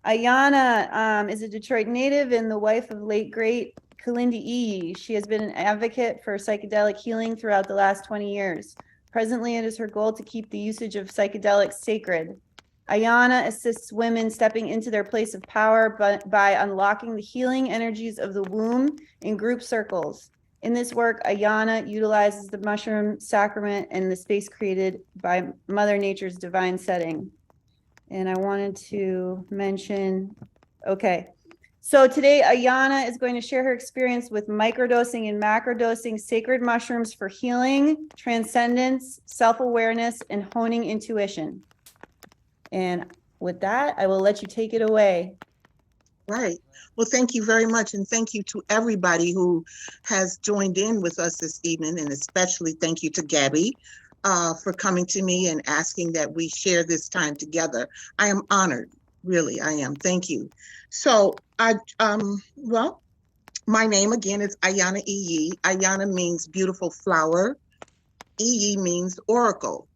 Ayana is a Detroit native and the wife of late great Kalindi E. She has been an advocate for psychedelic healing throughout the last 20 years. Presently, it is her goal to keep the usage of psychedelics sacred. Ayana assists women stepping into their place of power by unlocking the healing energies of the womb in group circles. In this work, Ayana utilizes the mushroom sacrament and the space created by Mother Nature's divine setting. And I wanted to mention, okay. So today Ayana is going to share her experience with microdosing and macrodosing sacred mushrooms for healing, transcendence, self-awareness, and honing intuition. And with that, I will let you take it away. Right. Well, thank you very much. And thank you to everybody who has joined in with us this evening. And especially thank you to Gabby for coming to me and asking that we share this time together. I am honored. Really, I am. Thank you. So well, my name again is Ayana E. Ayana means beautiful flower. E means oracle.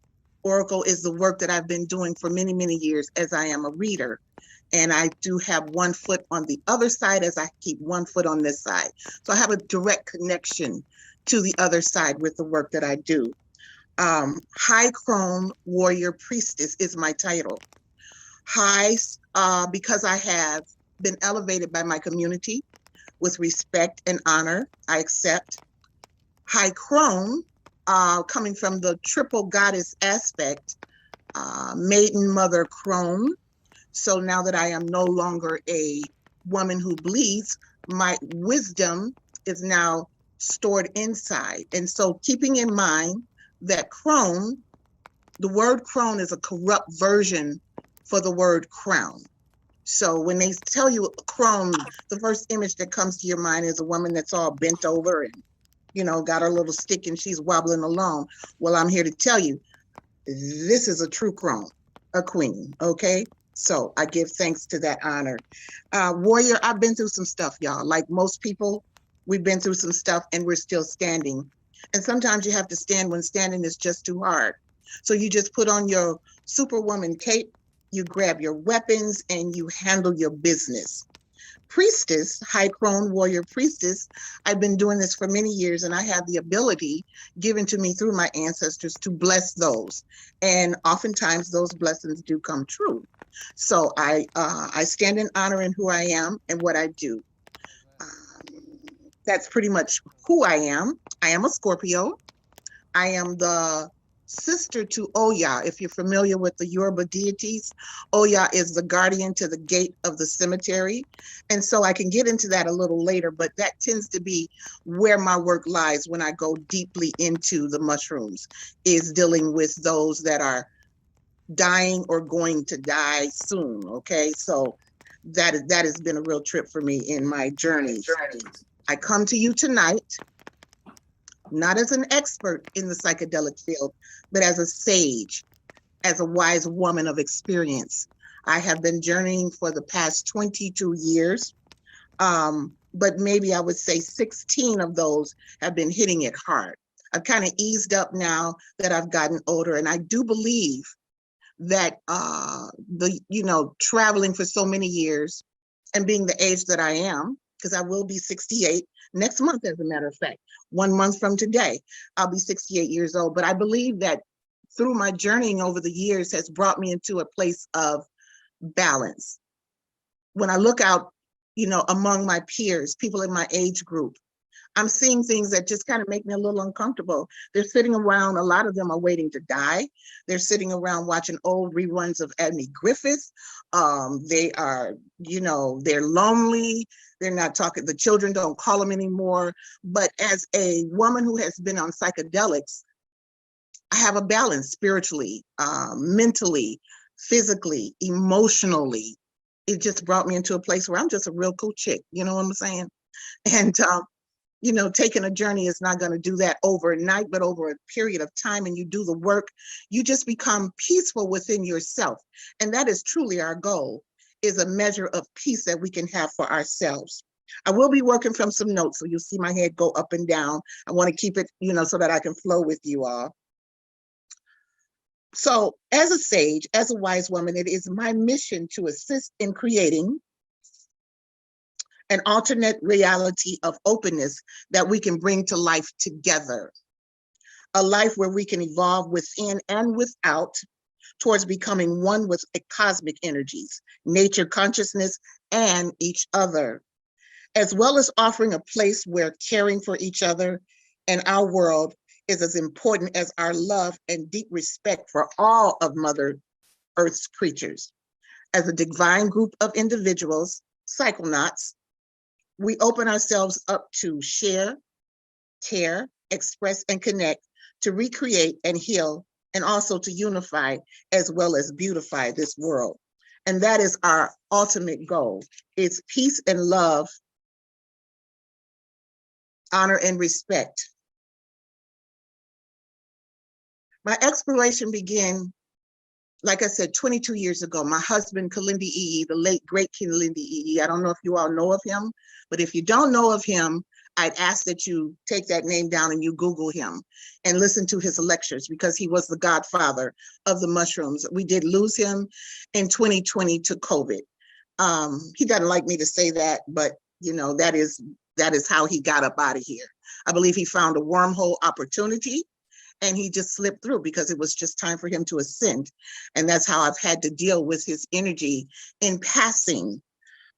Oracle is the work that I've been doing for many, many years as I am a reader. And I do have one foot on the other side as I keep one foot on this side. So I have a direct connection to the other side with the work that I do. High Chrome Warrior Priestess is my title. High, because I have been elevated by my community with respect and honor, I accept. High Chrome, coming from the triple goddess aspect, maiden mother Chrome. So now that I am no longer a woman who bleeds, my wisdom is now stored inside. And so keeping in mind that crone, the word crone is a corrupt version for the word crown. So when they tell you crone, the first image that comes to your mind is a woman that's all bent over and, you know, got her little stick and she's wobbling along. Well, I'm here to tell you, this is a true crone, a queen, okay? So I give thanks to that honor. Warrior, I've been through some stuff, y'all. Like most people, we've been through some stuff and we're still standing. And sometimes you have to stand when standing is just too hard. So you just put on your superwoman cape, you grab your weapons, and you handle your business. Priestess, High Crone Warrior Priestess, I've been doing this for many years and I have the ability given to me through my ancestors to bless those. And oftentimes those blessings do come true. So I stand in honor in who I am and what I do. That's pretty much who I am. I am a Scorpio. I am the sister to Oya. If you're familiar with the Yoruba deities, Oya is the guardian to the gate of the cemetery. And so I can get into that a little later, but that tends to be where my work lies when I go deeply into the mushrooms, is dealing with those that are dying or going to die soon. Okay, so that has been a real trip for me in my journey. I come to you tonight not as an expert in the psychedelic field, but as a sage, as a wise woman of experience. I have been journeying for the past 22 years, but maybe I would say 16 of those have been hitting it hard. I've kind of eased up now that I've gotten older, and I do believe that traveling for so many years and being the age that I am, because I will be 68 next month, as a matter of fact. 1 month from today, I'll be 68 years old. But I believe that through my journeying over the years has brought me into a place of balance. When I look out, among my peers, people in my age group, I'm seeing things that just kind of make me a little uncomfortable. They're sitting around, a lot of them are waiting to die. They're sitting around watching old reruns of Annie Griffith. They are, they're lonely. They're not talking, the children don't call them anymore. But as a woman who has been on psychedelics, I have a balance spiritually, mentally, physically, emotionally. It just brought me into a place where I'm just a real cool chick, you know what I'm saying? And taking a journey is not going to do that overnight, but over a period of time, and you do the work, you just become peaceful within yourself. And that is truly our goal, is a measure of peace that we can have for ourselves. I will be working from some notes, so you'll see my head go up and down. I want to keep it, so that I can flow with you all. So as a sage, as a wise woman, it is my mission to assist in creating an alternate reality of openness that we can bring to life together. A life where we can evolve within and without towards becoming one with cosmic energies, nature consciousness, and each other, as well as offering a place where caring for each other and our world is as important as our love and deep respect for all of Mother Earth's creatures. As a divine group of individuals, psychonauts, we open ourselves up to share, care, express, and connect, to recreate and heal, and also to unify as well as beautify this world. And that is our ultimate goal. It's peace and love, honor and respect. My exploration began, like I said, 22 years ago. My husband, Kalindi Iyi, the late, great Kalindi Iyi, I don't know if you all know of him, but if you don't know of him, I'd ask that you take that name down and you Google him and listen to his lectures, because he was the godfather of the mushrooms. We did lose him in 2020 to COVID. He doesn't like me to say that, but you know, that is how he got up out of here. I believe he found a wormhole opportunity and he just slipped through because it was just time for him to ascend. And that's how I've had to deal with his energy in passing.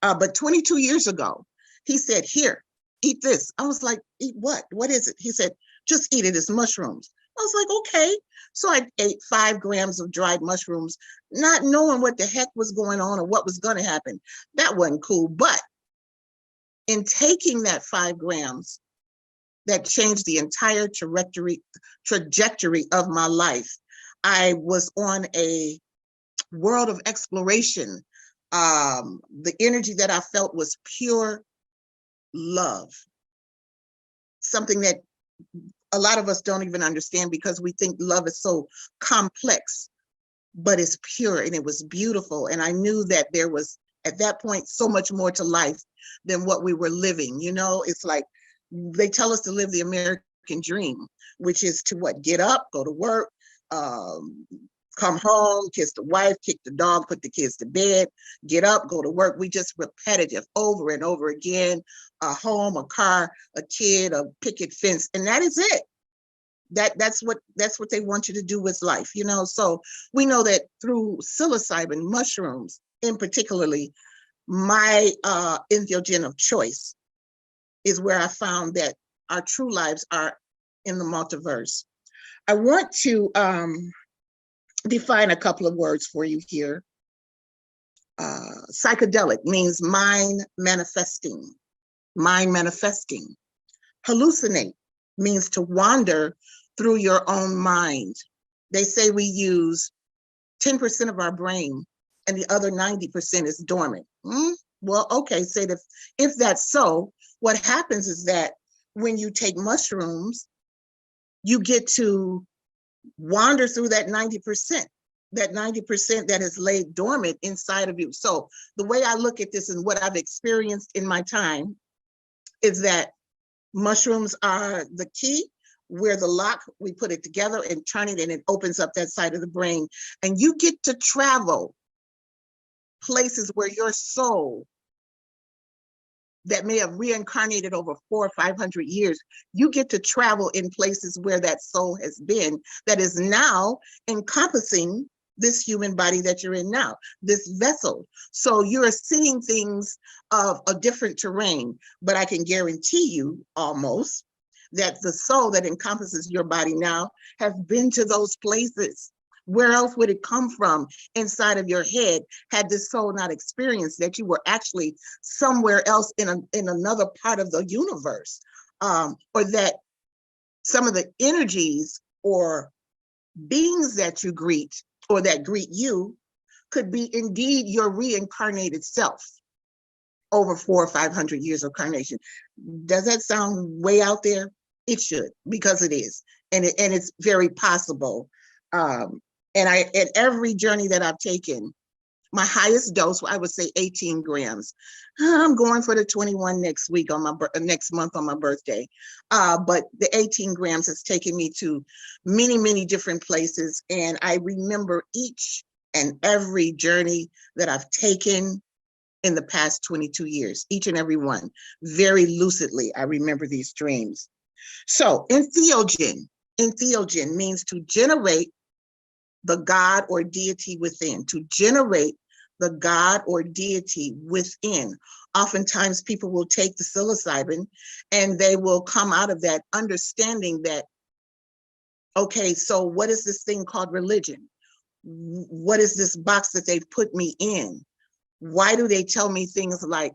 But 22 years ago, he said, here, eat this. I was like, eat what? What is it? He said, just eat it. It's mushrooms. I was like, okay. So I ate 5 grams of dried mushrooms, not knowing what the heck was going on or what was going to happen. That wasn't cool. But in taking that 5 grams, that changed the entire trajectory of my life. I was on a world of exploration. The energy that I felt was pure love, something that a lot of us don't even understand because we think love is so complex, but it's pure and it was beautiful. And I knew that there was, at that point, so much more to life than what we were living. You know, it's like they tell us to live the American dream, which is to what? Get up, go to work, come home, kiss the wife, kick the dog, put the kids to bed, get up, go to work. We just repetitive over and over again, a home, a car, a kid, a picket fence, and that is it. That's what they want you to do with life, you know. So we know that through psilocybin, mushrooms in particularly, my entheogen of choice is where I found that our true lives are in the multiverse. I want to define a couple of words for you here. Psychedelic means mind manifesting. Hallucinate means to wander through your own mind. They say we use 10% of our brain and the other 90% is dormant. Well, okay, say that if that's so, what happens is that when you take mushrooms, you get to wander through that 90%, that is laid dormant inside of you. So the way I look at this and what I've experienced in my time is that mushrooms are the key. We're the lock, we put it together and turn it and it opens up that side of the brain. And you get to travel places where your soul that may have reincarnated over 400 or 500 years, you get to travel in places where that soul has been, that is now encompassing this human body that you're in now, this vessel. So you're seeing things of a different terrain, but I can guarantee you almost that the soul that encompasses your body now has been to those places. Where else would it come from inside of your head had this soul not experienced that you were actually somewhere else in another part of the universe, or that some of the energies or beings that you greet or that greet you could be indeed your reincarnated self over 400 or 500 years of carnation. Does that sound way out there? It should, because it is, and it's very possible. And every journey that I've taken, My highest dose, I would say 18 grams. I'm going for the 21 next week on my next month on my birthday. But the 18 grams has taken me to many, many different places. And I remember each and every journey that I've taken in the past 22 years, each and every one. Very lucidly, I remember these dreams. So entheogen means to generate the God or deity within, to generate the God or deity within. Oftentimes people will take the psilocybin and they will come out of that understanding that, okay, so what is this thing called religion? What is this box that they've put me in? Why do they tell me things like,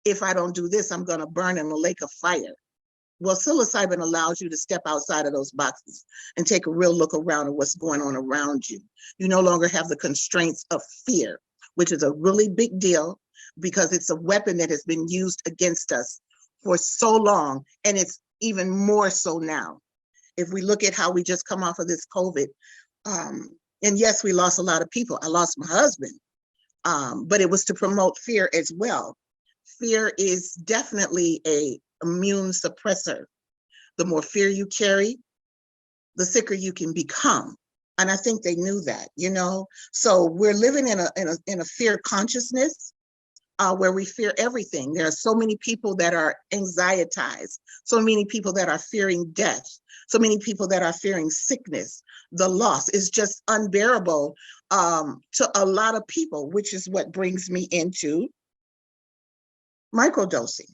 if I don't do this, I'm gonna burn in a lake of fire? Well, psilocybin allows you to step outside of those boxes and take a real look around at what's going on around you. You no longer have the constraints of fear, which is a really big deal because it's a weapon that has been used against us for so long, and it's even more so now. If we look at how we just come off of this COVID, and yes, we lost a lot of people. I lost my husband, but it was to promote fear as well. Fear is definitely a immune suppressor. The more fear you carry, the sicker you can become. And I think they knew that, you know? So we're living in a fear consciousness where we fear everything. There are so many people that are anxietized, so many people that are fearing death, so many people that are fearing sickness. The loss is just unbearable to a lot of people, which is what brings me into microdosing.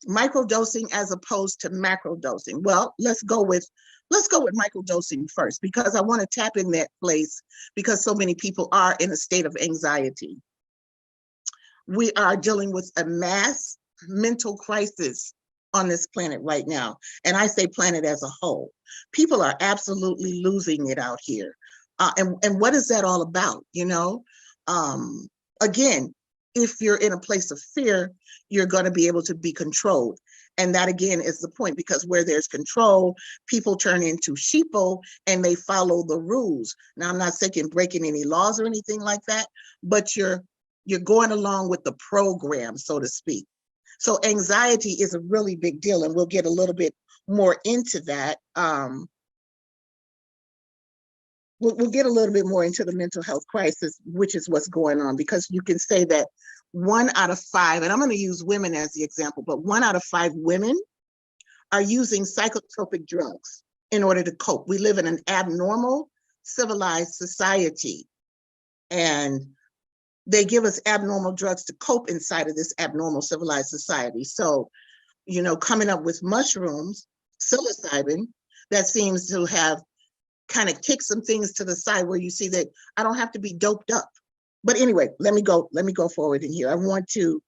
Microdosing as opposed to macrodosing. Well, let's go with microdosing first, because I want to tap in that place because so many people are in a state of anxiety. We are dealing with a mass mental crisis on this planet right now. And I say planet as a whole. People are absolutely losing it out here. And what is that all about? You know, again, if you're in a place of fear, you're going to be able to be controlled. And that again is the point, because where there's control, people turn into sheeple and they follow the rules. Now, I'm not saying breaking any laws or anything like that, but you're going along with the program, so to speak. So anxiety is a really big deal, and we'll get a little bit more into that. We'll get a little bit more into the mental health crisis, which is what's going on, because you can say that 1 out of 5, and I'm going to use women as the example, but 1 out of 5 women are using psychotropic drugs in order to cope. We live in an abnormal, civilized society, and they give us abnormal drugs to cope inside of this abnormal, civilized society. So, you know, coming up with mushrooms, psilocybin, that seems to have kind of kick some things to the side where you see that I don't have to be doped up. But anyway, let me go forward in here. I want to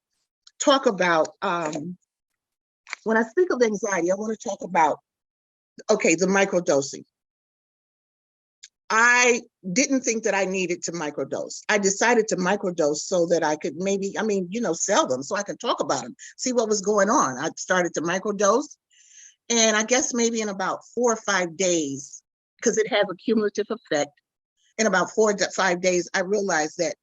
talk about, when I speak of anxiety, I want to talk about, okay, the microdosing. I didn't think that I needed to microdose. I decided to microdose so that I could maybe, sell them so I could talk about them, see what was going on. I started to microdose, and I guess maybe in about 4 or 5 days, because it has a cumulative effect, in about 4 to 5 days, I realized that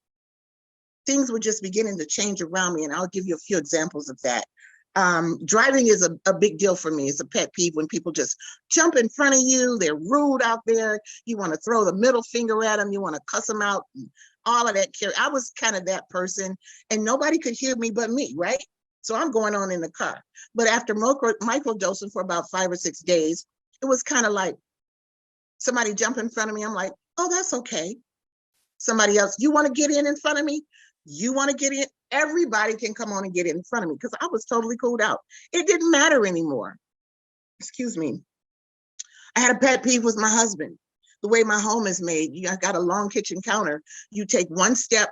things were just beginning to change around me, and I'll give you a few examples of that. Driving is a big deal for me. It's a pet peeve when people just jump in front of you. They're rude out there. You want to throw the middle finger at them. You want to cuss them out. All of that. I was kind of that person, and nobody could hear me but me, right? So I'm going on in the car. But after microdosing for about 5 or 6 days, it was kind of like somebody jump in front of me. I'm like, oh, that's okay. Somebody else, you want to get in front of me? You want to get in? Everybody can come on and get in front of me, because I was totally cooled out. It didn't matter anymore. Excuse me. I had a pet peeve with my husband. The way my home is made, I got a long kitchen counter. You take one step,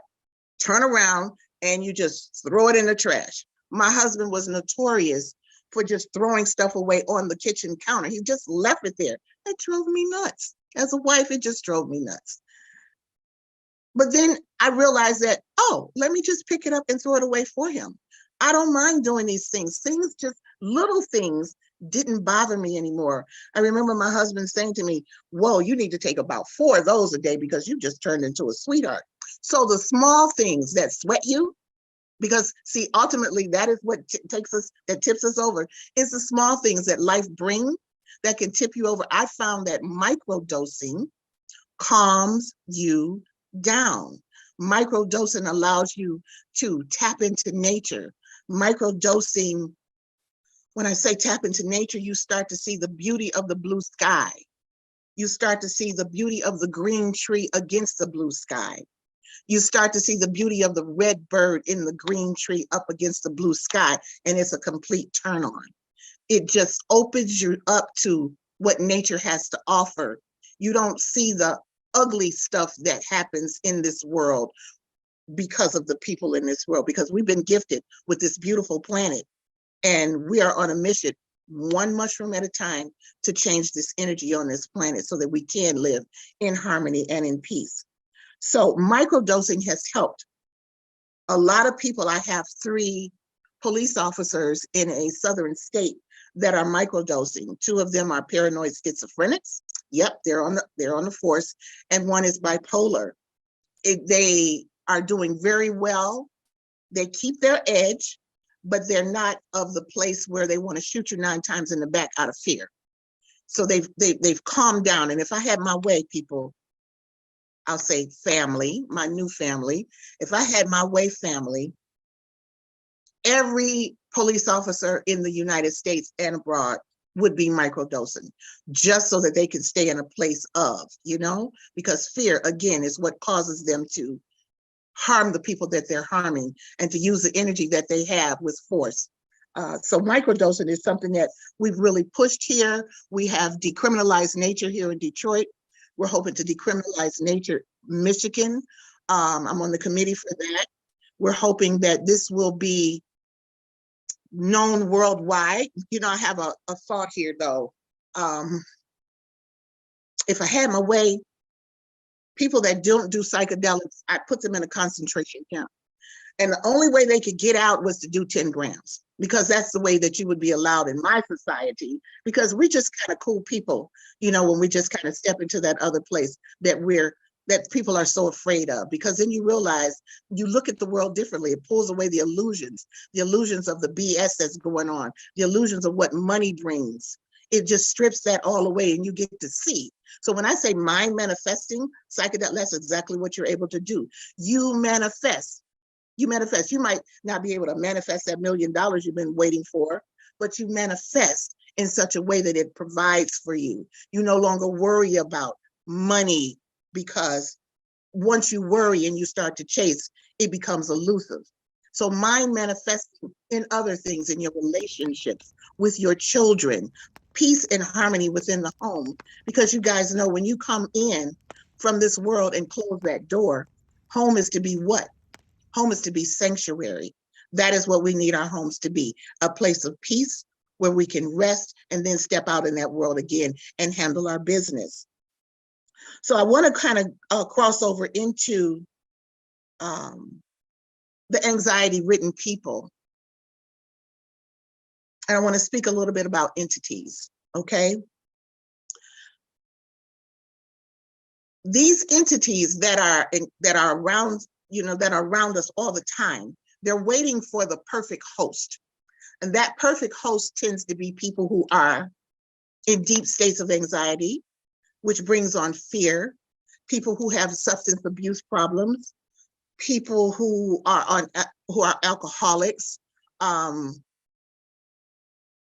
turn around, and you just throw it in the trash. My husband was notorious for just throwing stuff away on the kitchen counter. He just left it there. It drove me nuts. As a wife, it just drove me nuts. But then I realized that, oh, let me just pick it up and throw it away for him. I don't mind doing these things. Things, just little things, didn't bother me anymore. I remember my husband saying to me, whoa, you need to take about 4 of those a day because you just turned into a sweetheart. So the small things that sweat you, because see, ultimately that is what tips us over, is the small things that life brings that can tip you over. I found that microdosing calms you down. Microdosing allows you to tap into nature. Microdosing, when I say tap into nature, you start to see the beauty of the blue sky. You start to see the beauty of the green tree against the blue sky. You start to see the beauty of the red bird in the green tree up against the blue sky, and it's a complete turn on. It just opens you up to what nature has to offer. You don't see the ugly stuff that happens in this world because of the people in this world, because we've been gifted with this beautiful planet, and we are on a mission, one mushroom at a time, to change this energy on this planet so that we can live in harmony and in peace. So microdosing has helped a lot of people. I have 3 police officers in a southern state that are microdosing. 2 of them are paranoid schizophrenics. Yep, they're on the force, and 1 is bipolar. They are doing very well. They keep their edge, but they're not of the place where they want to shoot you 9 times in the back out of fear. So they've calmed down. And if I had my way, people, I'll say family, my new family, if I had my way, family, every police officer in the United States and abroad would be microdosing, just so that they can stay in a place of, because fear, again, is what causes them to harm the people that they're harming and to use the energy that they have with force. So microdosing is something that we've really pushed here. We have decriminalized nature here in Detroit. We're hoping to decriminalize nature, Michigan. I'm on the committee for that. We're hoping that this will be known worldwide. I have a thought here though. If I had my way, people that don't do psychedelics, I put them in a concentration camp. And the only way they could get out was to do 10 grams, because that's the way that you would be allowed in my society, because we're just kind of cool people, when we just kind of step into that other place that people are so afraid of, because then you realize you look at the world differently. It pulls away the illusions of the BS that's going on, the illusions of what money brings. It just strips that all away and you get to see. So when I say mind manifesting, psychedelic, that's exactly what you're able to do. You manifest. You might not be able to manifest that $1 million you've been waiting for, but you manifest in such a way that it provides for you. You no longer worry about money, because once you worry and you start to chase, it becomes elusive. So mind manifesting in other things, in your relationships with your children, peace and harmony within the home, because you guys know when you come in from this world and close that door, home is to be what? Home is to be sanctuary. That is what we need our homes to be, a place of peace where we can rest and then step out in that world again and handle our business. So I want to kind of cross over into the anxiety-ridden people. And I want to speak a little bit about entities, okay? These entities that are around, that are around us all the time, they're waiting for the perfect host. And that perfect host tends to be people who are in deep states of anxiety, which brings on fear, people who have substance abuse problems, people who are alcoholics,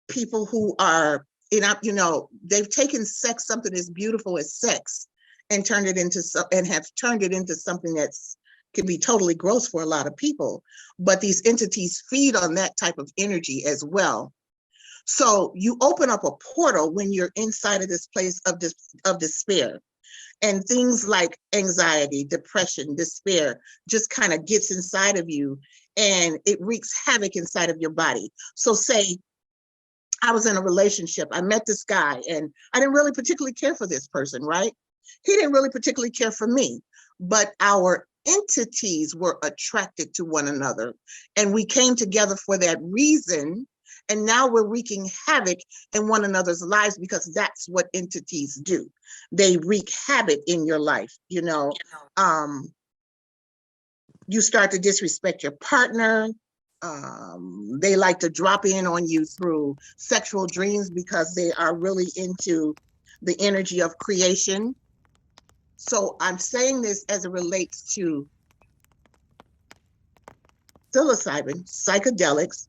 people who are, they've taken sex, something as beautiful as sex, and have turned it into something that's can be totally gross for a lot of people. But these entities feed on that type of energy as well. So you open up a portal when you're inside of this place of despair. And things like anxiety, depression, despair just kind of gets inside of you and it wreaks havoc inside of your body. So say I was in a relationship, I met this guy and I didn't really particularly care for this person, right? He didn't really particularly care for me, but our entities were attracted to one another and we came together for that reason. And now we're wreaking havoc in one another's lives, because that's what entities do. They wreak havoc in your life, You start to disrespect your partner. They like to drop in on you through sexual dreams because they are really into the energy of creation. So I'm saying this as it relates to psilocybin, psychedelics.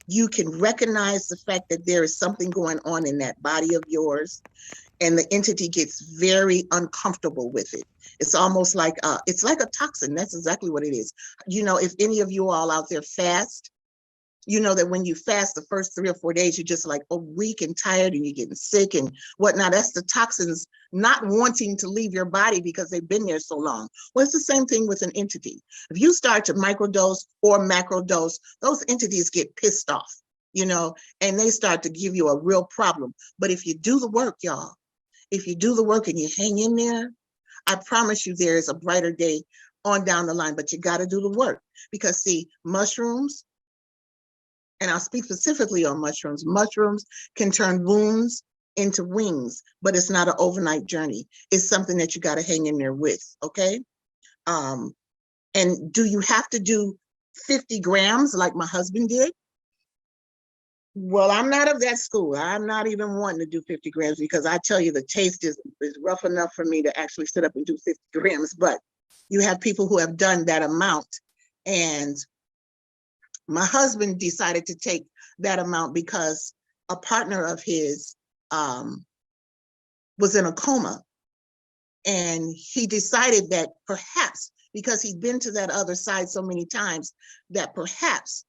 You can recognize the fact that there is something going on in that body of yours, and the entity gets very uncomfortable with it. It's almost like it's like a toxin. That's exactly what it is. You know, if any of you all out there fast, you know that when you fast the first 3 or 4 days, you're just like weak and tired and you're getting sick and whatnot. That's the toxins not wanting to leave your body because they've been there so long. Well, it's the same thing with an entity. If you start to microdose or macrodose, those entities get pissed off, you know, and they start to give you a real problem. But if you do the work, y'all, if you do the work and you hang in there, I promise you there is a brighter day on down the line, but you got to do the work. Because see, mushrooms, and I'll speak specifically on mushrooms. Mushrooms can turn wounds into wings, but it's not an overnight journey. It's something that you got to hang in there with, okay? And do you have to do 50 grams like my husband did? Well, I'm not of that school. I'm not even wanting to do 50 grams because I tell you, the taste is rough enough for me to actually sit up and do 50 grams. But you have people who have done that amount. And my husband decided to take that amount because a partner of his was in a coma. And he decided that perhaps, because he'd been to that other side so many times, that perhaps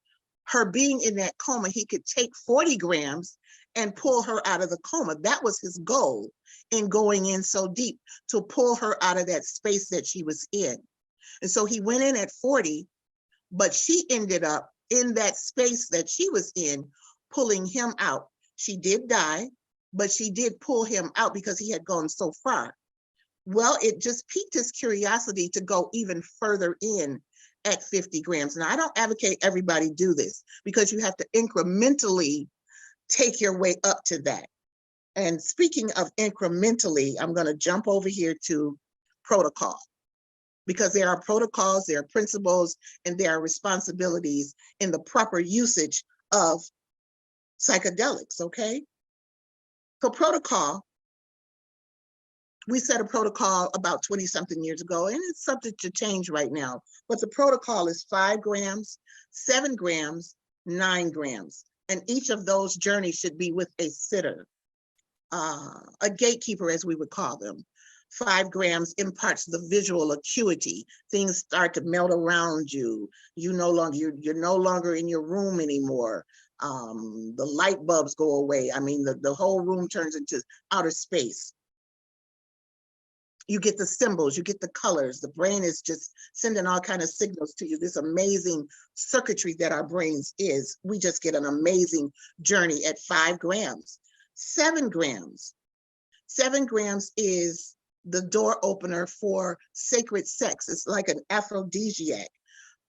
her being in that coma, he could take 40 grams and pull her out of the coma. That was his goal in going in so deep, to pull her out of that space that she was in. And so he went in at 40, but she ended up in that space that she was in, pulling him out. She did die, but she did pull him out because he had gone so far. Well, it just piqued his curiosity to go even further in at 50 grams. Now, I don't advocate everybody do this because you have to incrementally take your way up to that. And speaking of incrementally, I'm going to jump over here to protocol, because there are protocols, there are principles, and there are responsibilities in the proper usage of psychedelics, okay? So protocol, we set a protocol about 20 something years ago, and it's subject to change right now. But the protocol is 5 grams, 7 grams, 9 grams. And each of those journeys should be with a sitter, a gatekeeper, as we would call them. 5 grams imparts the visual acuity. Things start to melt around you. You're no longer in your room anymore. The light bulbs go away. I mean, the whole room turns into outer space. You get the symbols, you get the colors. The brain is just sending all kinds of signals to you. This amazing circuitry that our brains is. We just get an amazing journey at 5 grams. 7 grams. 7 grams is the door opener for sacred sex. It's like an aphrodisiac.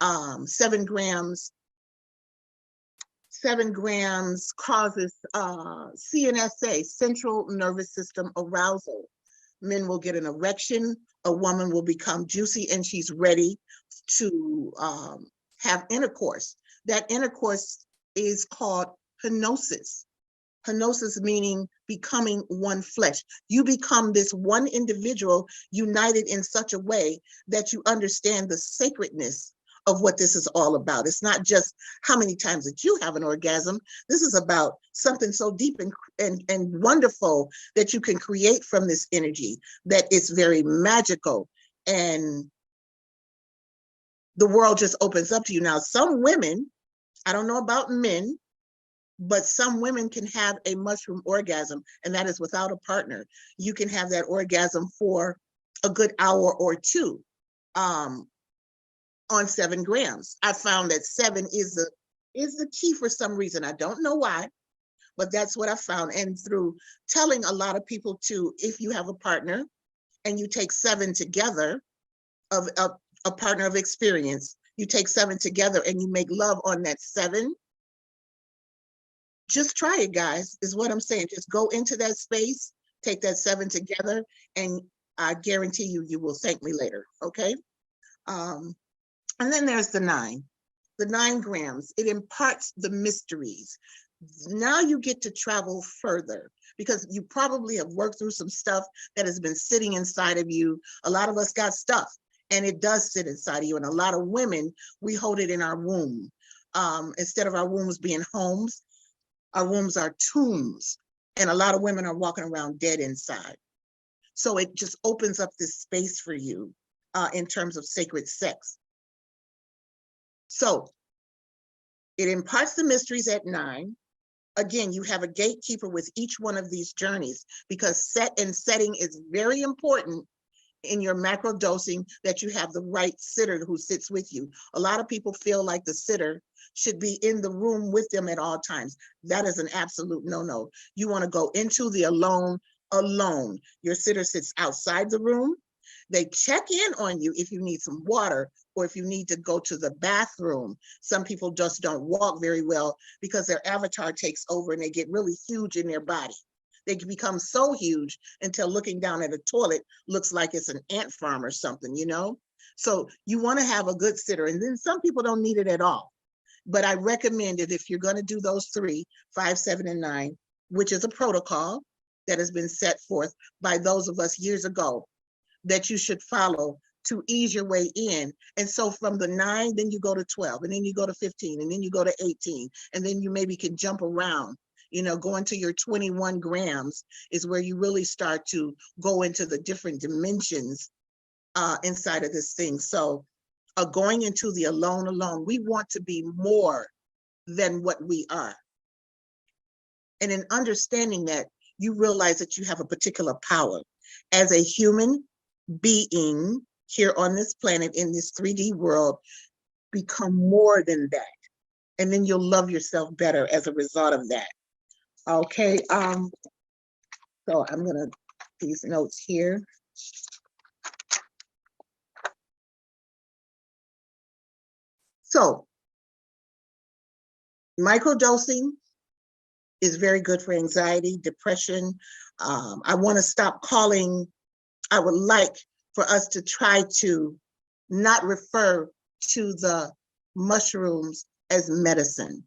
7 grams causes CNSA, central nervous system arousal. Men will get an erection, a woman will become juicy, and she's ready to have intercourse. That intercourse is called kenosis. Kenosis meaning becoming one flesh. You become this one individual united in such a way that you understand the sacredness of what this is all about. It's not just how many times that you have an orgasm. This is about something so deep and wonderful that you can create from this energy, that it's very magical. And the world just opens up to you. Now, some women, I don't know about men, but some women can have a mushroom orgasm, and that is without a partner. You can have that orgasm for a good hour or two on 7 grams. I found that 7 is the key for some reason. I don't know why, but that's what I found. And through telling a lot of people too, if you have a partner and you take 7 together, of a partner of experience, you take 7 together and you make love on that 7, just try it, guys, is what I'm saying. Just go into that space, take that 7 together, and I guarantee you, you will thank me later, okay? Um, and then there's the 9 grams. It imparts the mysteries. Now you get to travel further because you probably have worked through some stuff that has been sitting inside of you. A lot of us got stuff and it does sit inside of you. And a lot of women, we hold it in our womb. Instead of our wombs being homes, our wombs are tombs. And a lot of women are walking around dead inside. So it just opens up this space for you in terms of sacred sex. So it imparts the mysteries at 9. Again, you have a gatekeeper with each one of these journeys because set and setting is very important in your macro dosing, that you have the right sitter who sits with you. A lot of people feel like the sitter should be in the room with them at all times. That is an absolute no-no. You want to go into the alone. Your sitter sits outside the room. They check in on you if you need some water or if you need to go to the bathroom. Some people just don't walk very well because their avatar takes over and they get really huge in their body. They can become so huge until looking down at a toilet looks like it's an ant farm or something, you know? So you want to have a good sitter. And then some people don't need it at all. But I recommend it if you're going to do those 3, 5, 7, and 9, which is a protocol that has been set forth by those of us years ago that you should follow to ease your way in. And so from the 9, then you go to 12, and then you go to 15, and then you go to 18, and then you maybe can jump around. You know, going to your 21 grams is where you really start to go into the different dimensions inside of this thing. So going into the alone, we want to be more than what we are. And in understanding that, you realize that you have a particular power. As a human being here on this planet, in this 3D world, become more than that. And then you'll love yourself better as a result of that. Okay, so I'm gonna, these notes here. So microdosing is very good for anxiety, depression. I wanna stop calling, I would like for us to try to not refer to the mushrooms as medicine.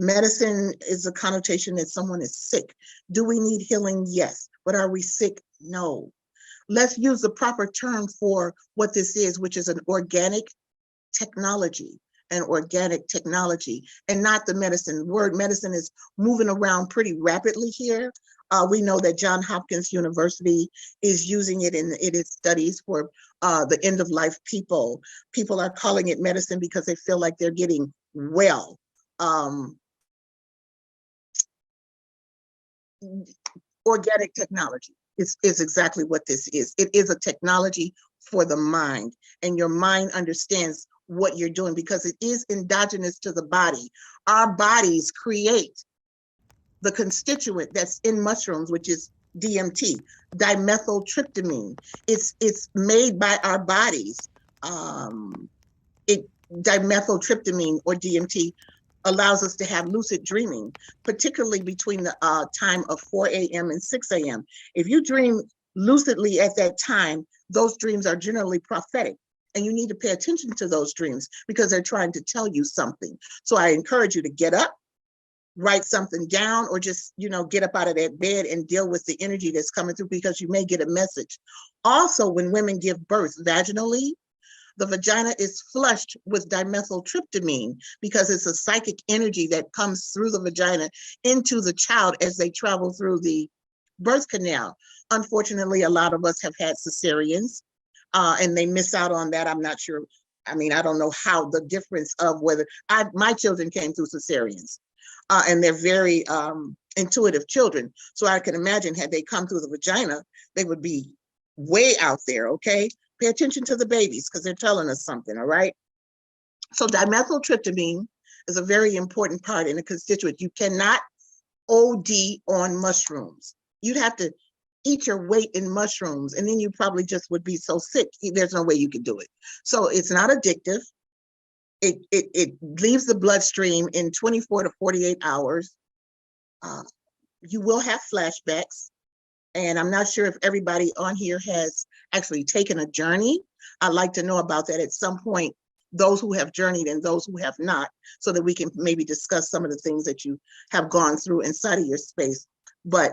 Medicine is a connotation that someone is sick. Do we need healing? Yes. But are we sick? No. Let's use the proper term for what this is, which is an organic technology, and not the medicine. The word medicine is moving around pretty rapidly here. We know that Johns Hopkins University is using it in its studies for the end of life people. People are calling it medicine because they feel like they're getting well. Organic technology is exactly what this is. It is a technology for the mind, and your mind understands what you're doing because it is endogenous to the body. Our bodies create the constituent that's in mushrooms, which is DMT, dimethyltryptamine. It's made by our bodies. Dimethyltryptamine, or DMT, allows us to have lucid dreaming, particularly between the time of 4 a.m. and 6 a.m. If you dream lucidly at that time, those dreams are generally prophetic. And you need to pay attention to those dreams because they're trying to tell you something. So I encourage you to get up, write something down, or just, get up out of that bed and deal with the energy that's coming through, because you may get a message. Also, when women give birth vaginally, the vagina is flushed with dimethyltryptamine because it's a psychic energy that comes through the vagina into the child as they travel through the birth canal. Unfortunately, a lot of us have had cesareans and they miss out on that. I'm not sure. I mean, I don't know how the difference of whether my children came through cesareans and they're very intuitive children. So I can imagine had they come through the vagina, they would be way out there, okay? Pay attention to the babies because they're telling us something, all right? So dimethyltryptamine is a very important part in a constituent. You cannot OD on mushrooms. You'd have to eat your weight in mushrooms, and then you probably just would be so sick. There's no way you could do it. So it's not addictive. It leaves the bloodstream in 24 to 48 hours. You will have flashbacks. And I'm not sure if everybody on here has actually taken a journey. I'd like to know about that at some point, those who have journeyed and those who have not, so that we can maybe discuss some of the things that you have gone through inside of your space. But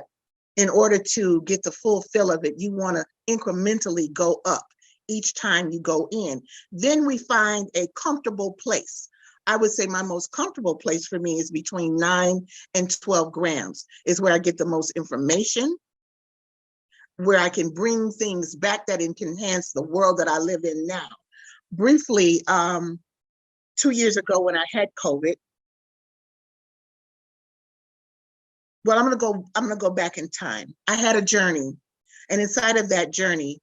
in order to get the full fill of it, you want to incrementally go up each time you go in. Then we find a comfortable place. I would say my most comfortable place for me is between 9 and 12 grams, is where I get the most information, where I can bring things back that can enhance the world that I live in now. Briefly, 2 years ago when I had COVID, well, I'm gonna go back in time. I had a journey, and inside of that journey,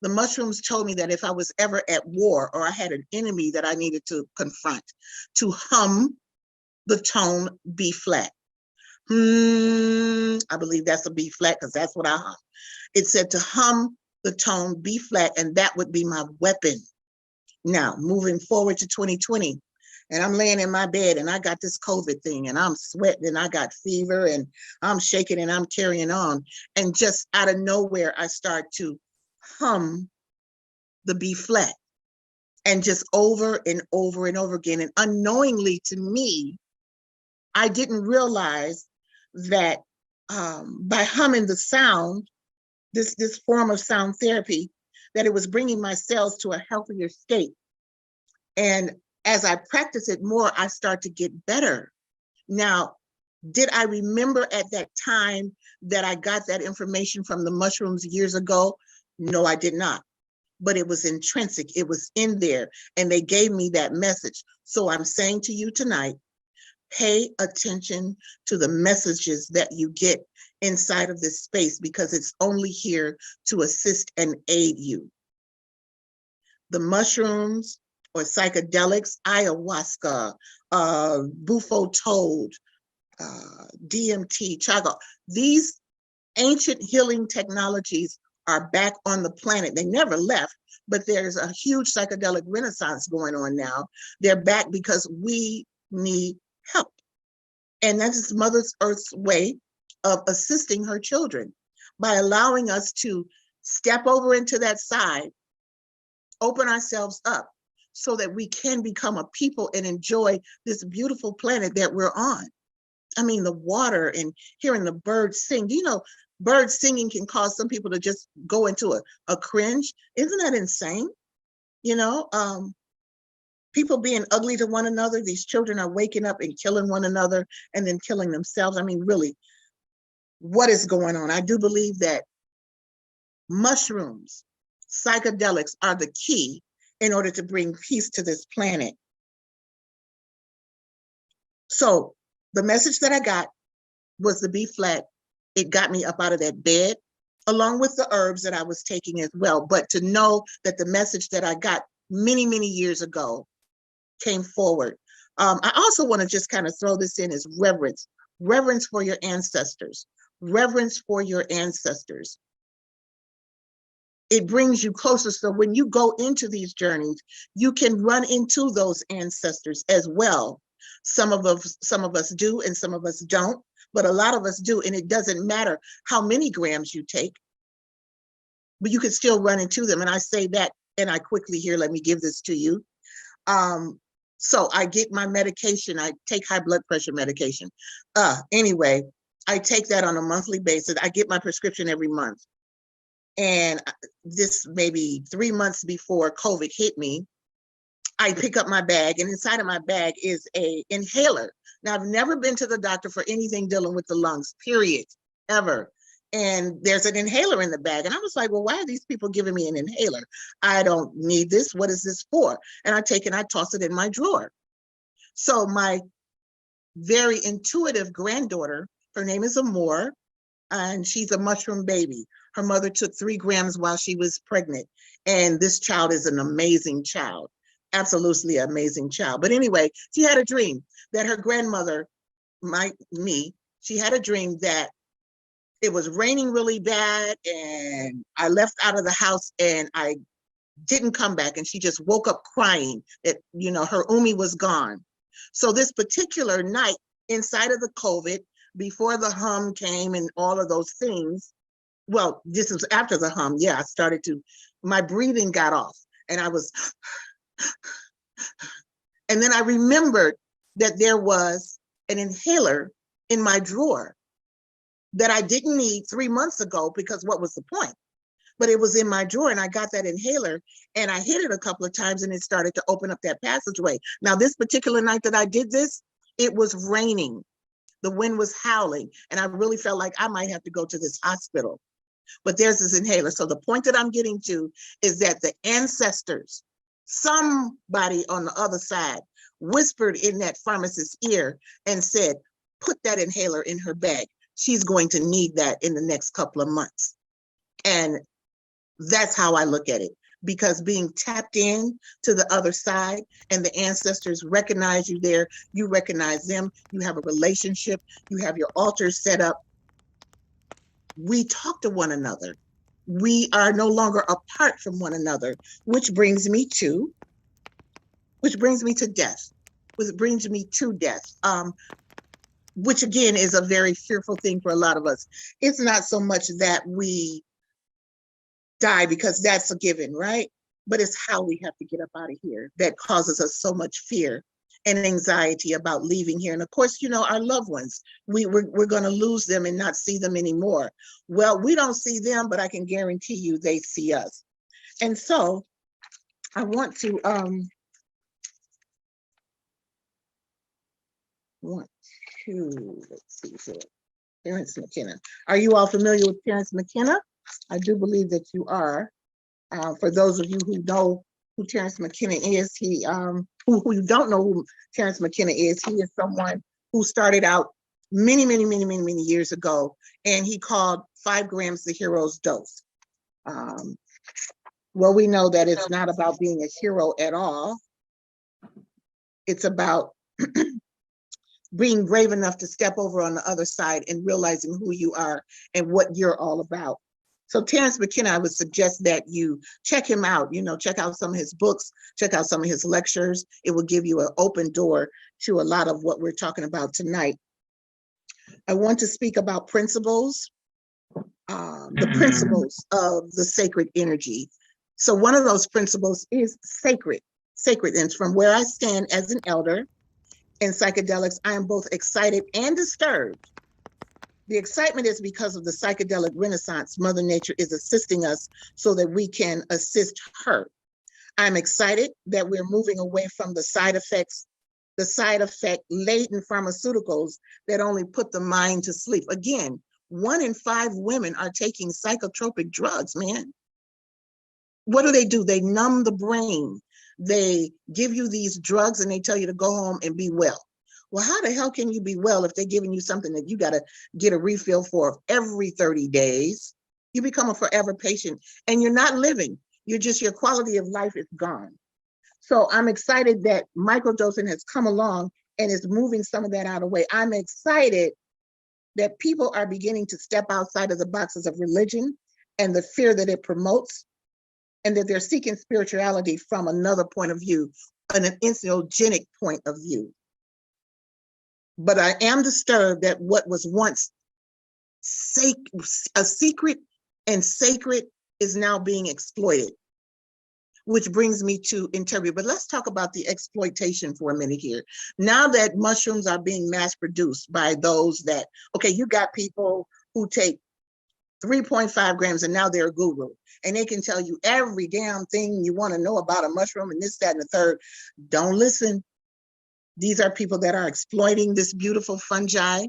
the mushrooms told me that if I was ever at war or I had an enemy that I needed to confront, to hum the tone B flat. I believe that's a B flat because that's what I hum. It said to hum the tone B flat, and that would be my weapon. Now, moving forward to 2020, and I'm laying in my bed and I got this COVID thing and I'm sweating and I got fever and I'm shaking and I'm carrying on. And just out of nowhere, I start to hum the B flat, and just over and over and over again. And unknowingly to me, I didn't realize that by humming the sound, this form of sound therapy, that it was bringing my cells to a healthier state. And as I practice it more, I start to get better. Now, did I remember at that time that I got that information from the mushrooms years ago? No, I did not. But it was intrinsic, it was in there, and they gave me that message. So I'm saying to you tonight, pay attention to the messages that you get inside of this space, because it's only here to assist and aid you. The mushrooms or psychedelics, ayahuasca, bufo toad, DMT, chaga, these ancient healing technologies are back on the planet. They never left, but there's a huge psychedelic renaissance going on now. They're back because we need help. And that's Mother Earth's way of assisting her children by allowing us to step over into that side, open ourselves up so that we can become a people and enjoy this beautiful planet that we're on. I mean, the water and hearing the birds sing. Do you know, birds singing can cause some people to just go into a cringe? Isn't that insane? You know, people being ugly to one another. These children are waking up and killing one another and then killing themselves. I mean, really, what is going on? I do believe that mushrooms, psychedelics are the key in order to bring peace to this planet. So the message that I got was the B flat. It got me up out of that bed, along with the herbs that I was taking as well. But to know that the message that I got many, many years ago came forward. I also want to just kind of throw this in as reverence. Reverence for your ancestors. Reverence for your ancestors. It brings you closer. So when you go into these journeys, you can run into those ancestors as well. Some of us do and some of us don't, but a lot of us do. And it doesn't matter how many grams you take, but you can still run into them. And I say that, and I quickly here, let me give this to you. So I get my medication. I take high blood pressure medication. Anyway, I take that on a monthly basis. I get my prescription every month. And this maybe 3 months before COVID hit me, I pick up my bag, and inside of my bag is a inhaler. Now, I've never been to the doctor for anything dealing with the lungs, period, ever. And there's an inhaler in the bag. And I was like, well, why are these people giving me an inhaler? I don't need this. What is this for? And I take it and I toss it in my drawer. So my very intuitive granddaughter, her name is Amor, and she's a mushroom baby. Her mother took 3 grams while she was pregnant. And this child is an amazing child, absolutely amazing child. But anyway, she had a dream that her grandmother, she had a dream that it was raining really bad and I left out of the house and I didn't come back, and she just woke up crying that, you know, her Umi was gone. So this particular night inside of the COVID, before the hum came and all of those things, well, this was after the hum, yeah, my breathing got off. and I was, and then I remembered that there was an inhaler in my drawer that I didn't need 3 months ago, because what was the point? But it was in my drawer, and I got that inhaler and I hit it a couple of times and it started to open up that passageway. Now, this particular night that I did this, it was raining. The wind was howling, and I really felt like I might have to go to this hospital. But there's this inhaler. So the point that I'm getting to is that the ancestors, somebody on the other side, whispered in that pharmacist's ear and said, put that inhaler in her bag. She's going to need that in the next couple of months. And that's how I look at it, because being tapped in to the other side and the ancestors recognize you there, you recognize them, you have a relationship, you have your altars set up. We talk to one another. We are no longer apart from one another, which brings me to death, which again is a very fearful thing for a lot of us. It's not so much that we die, because that's a given, right? But it's how we have to get up out of here that causes us so much fear and anxiety about leaving here. And of course, our loved ones, we're going to lose them and not see them anymore. Well, we don't see them, but I can guarantee you they see us. And so I want to let's see here. Terence McKenna. Are you all familiar with Terence McKenna? I do believe that you are. For those of you who know who Terence McKenna is, who don't know who Terence McKenna is, he is someone who started out many years ago, and he called 5 grams the hero's dose. Well, we know that it's not about being a hero at all. It's about being brave enough to step over on the other side and realizing who you are and what you're all about. So Terence McKenna, I would suggest that you check him out, check out some of his books, check out some of his lectures. It will give you an open door to a lot of what we're talking about tonight. I want to speak about principles, the principles of the sacred energy. So one of those principles is sacred. And from where I stand as an elder in psychedelics, I am both excited and disturbed. The excitement is because of the psychedelic renaissance. Mother Nature is assisting us so that we can assist her. I'm excited that we're moving away from the side effect laden pharmaceuticals that only put the mind to sleep. Again, 1 in 5 women are taking psychotropic drugs, man. What do? They numb the brain. They give you these drugs and they tell you to go home and be well. Well, how the hell can you be well if they're giving you something that you got to get a refill for every 30 days? You become a forever patient and you're not living. Your quality of life is gone. So I'm excited that microdosing has come along and is moving some of that out of the way. I'm excited that people are beginning to step outside of the boxes of religion and the fear that it promotes, and that they're seeking spirituality from another point of view, an entheogenic point of view. But I am disturbed that what was once a secret and sacred is now being exploited, which brings me to integrity. But let's talk about the exploitation for a minute here. Now that mushrooms are being mass produced by those that, okay, you got people who take 3.5 grams and now they're a guru and they can tell you every damn thing you want to know about a mushroom and this, that, and the third. Don't listen. These are people that are exploiting this beautiful fungi.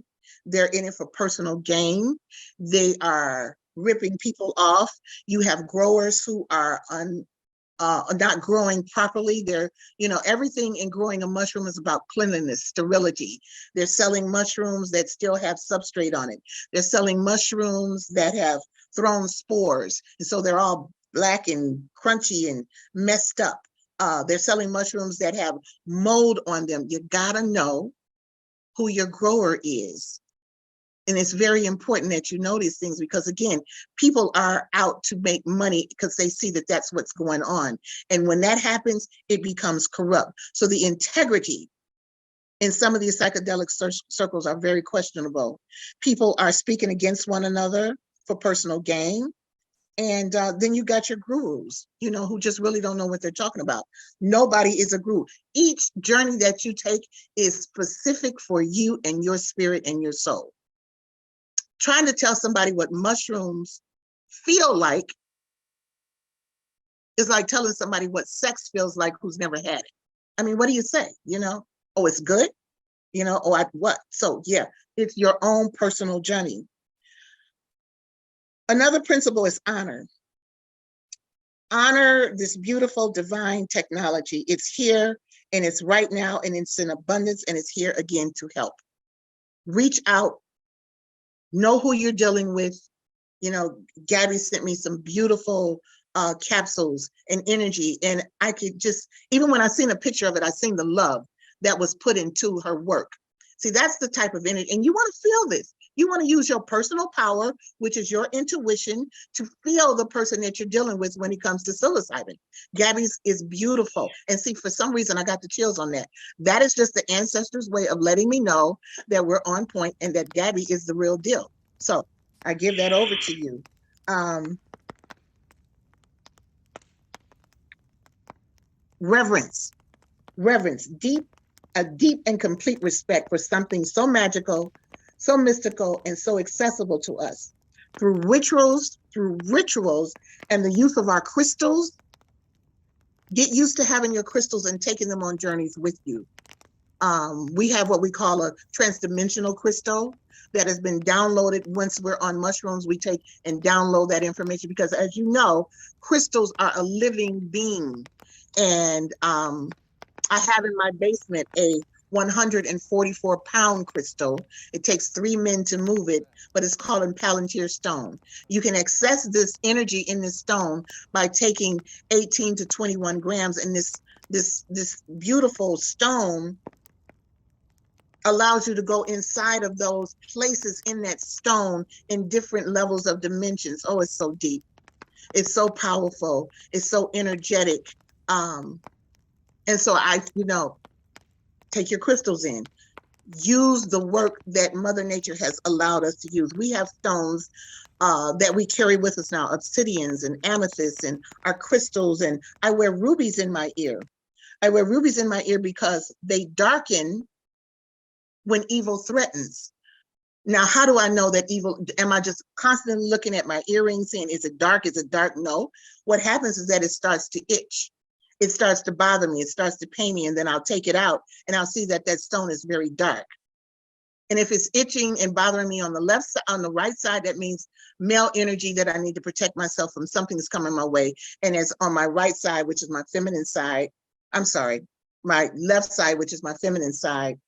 They're in it for personal gain. They are ripping people off. You have growers who are not growing properly. They're, everything in growing a mushroom is about cleanliness, sterility. They're selling mushrooms that still have substrate on it. They're selling mushrooms that have thrown spores. And so they're all black and crunchy and messed up. They're selling mushrooms that have mold on them. You gotta know who your grower is. And it's very important that you know these things because, again, people are out to make money because they see that that's what's going on. And when that happens, it becomes corrupt. So the integrity in some of these psychedelic circles are very questionable. People are speaking against one another for personal gain. And then you got your gurus, who just really don't know what they're talking about. Nobody is a guru. Each journey that you take is specific for you and your spirit and your soul. Trying to tell somebody what mushrooms feel like is like telling somebody what sex feels like who's never had it. I mean, what do you say? Oh, it's good? Oh, what? So yeah, it's your own personal journey. Another principle is honor. Honor this beautiful divine technology. It's here and it's right now and it's in abundance and it's here again to help. Reach out, know who you're dealing with. Gabby sent me some beautiful capsules and energy, and I could just, even when I seen a picture of it, I seen the love that was put into her work. See, that's the type of energy, and you want to feel this. You want to use your personal power, which is your intuition, to feel the person that you're dealing with when it comes to psilocybin. Gabby's is beautiful. And see, for some reason, I got the chills on that. That is just the ancestors' way of letting me know that we're on point and that Gabby is the real deal. So I give that over to you. Reverence, a deep and complete respect for something so magical, so mystical, and so accessible to us. Through rituals, and the use of our crystals. Get used to having your crystals and taking them on journeys with you. We have what we call a transdimensional crystal that has been downloaded. Once we're on mushrooms, we take and download that information because, as you know, crystals are a living being. And I have in my basement a 144-pound crystal. It takes 3 men to move it, but it's called a Palantir stone. You can access this energy in this stone by taking 18 to 21 grams, and this beautiful stone allows you to go inside of those places in that stone in different levels of dimensions. Oh, it's so deep. It's so powerful. It's so energetic. And so take your crystals in. Use the work that Mother Nature has allowed us to use. We have stones that we carry with us now, obsidians and amethysts and our crystals. And I wear rubies in my ear. I wear rubies in my ear because they darken when evil threatens. Now, how do I know that evil? Am I just constantly looking at my earrings saying, is it dark? Is it dark? No. What happens is that it starts to itch. It starts to bother me. It starts to pain me. And then I'll take it out and I'll see that that stone is very dark. And if it's itching and bothering me on the left side, on the right side, that means male energy that I need to protect myself from something that's coming my way. And as on my right side, which is my feminine side, my left side, which is my feminine side,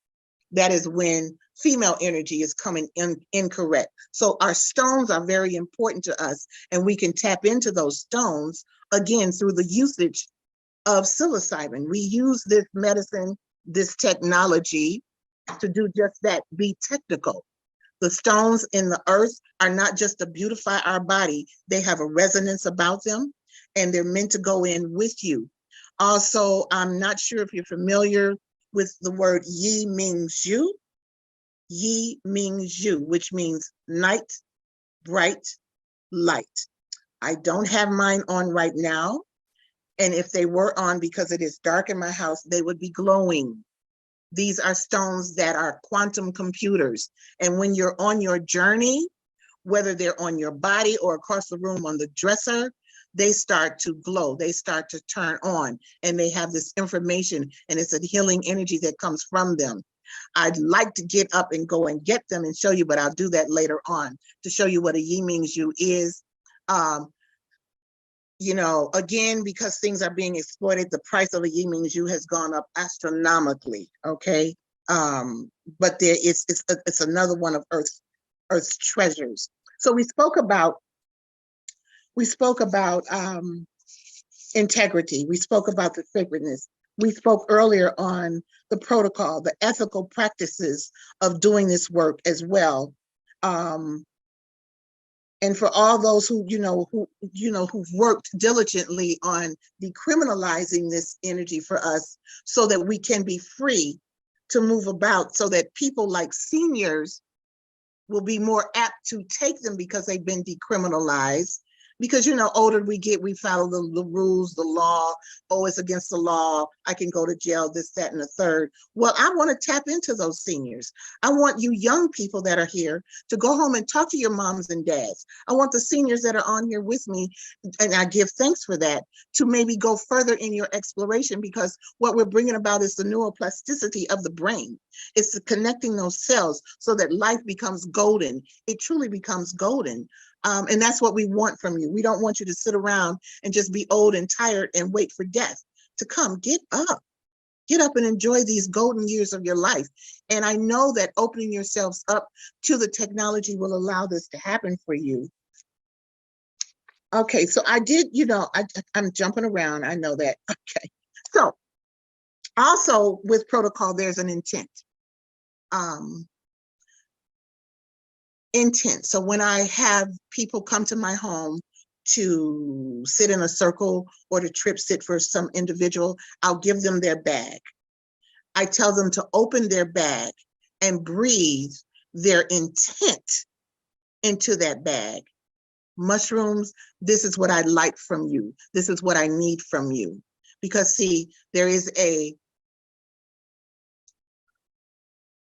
that is when female energy is coming in incorrect. So our stones are very important to us, and we can tap into those stones again through the usage of psilocybin. We use this medicine, this technology to do just that, be technical. The stones in the earth are not just to beautify our body, they have a resonance about them, and they're meant to go in with you. Also, I'm not sure if you're familiar with the word Yi Ming Zhu. Yi Ming Zhu, which means night, bright, light. I don't have mine on right now. And if they were on, because it is dark in my house, they would be glowing. These are stones that are quantum computers. And when you're on your journey, whether they're on your body or across the room on the dresser, they start to glow, they start to turn on, and they have this information, and it's a healing energy that comes from them. I'd like to get up and go and get them and show you, but I'll do that later on to show you what a Yi Ming Zhu is. Again, because things are being exploited, the price of a Yi Ming Zhu has gone up astronomically, okay? But it's another one of Earth's treasures. So we spoke about integrity. We spoke about the sacredness. We spoke earlier on the protocol, the ethical practices of doing this work as well. And for all those who've worked diligently on decriminalizing this energy for us so that we can be free to move about, so that people like seniors will be more apt to take them because they've been decriminalized. because older we get, we follow the rules, the law. Oh, it's against the law, I can go to jail, this, that, and the third. Well, I want to tap into those seniors. I want you young people that are here to go home and talk to your moms and dads. I want the seniors that are on here with me, and I give thanks for that, to maybe go further in your exploration, because what we're bringing about is the neuroplasticity of the brain. It's the connecting those cells so that life becomes golden. It truly becomes golden. And that's what we want from you. We don't want you to sit around and just be old and tired and wait for death to come. Get up and enjoy these golden years of your life. And I know that opening yourselves up to the technology will allow this to happen for you. Okay, so I did, I'm jumping around, I know that. Okay, so also with protocol, there's an intent. So when I have people come to my home to sit in a circle or to trip sit for some individual, I'll give them their bag. I tell them to open their bag and breathe their intent into that bag. Mushrooms, this is what I like from you. This is what I need from you. Because see, there's a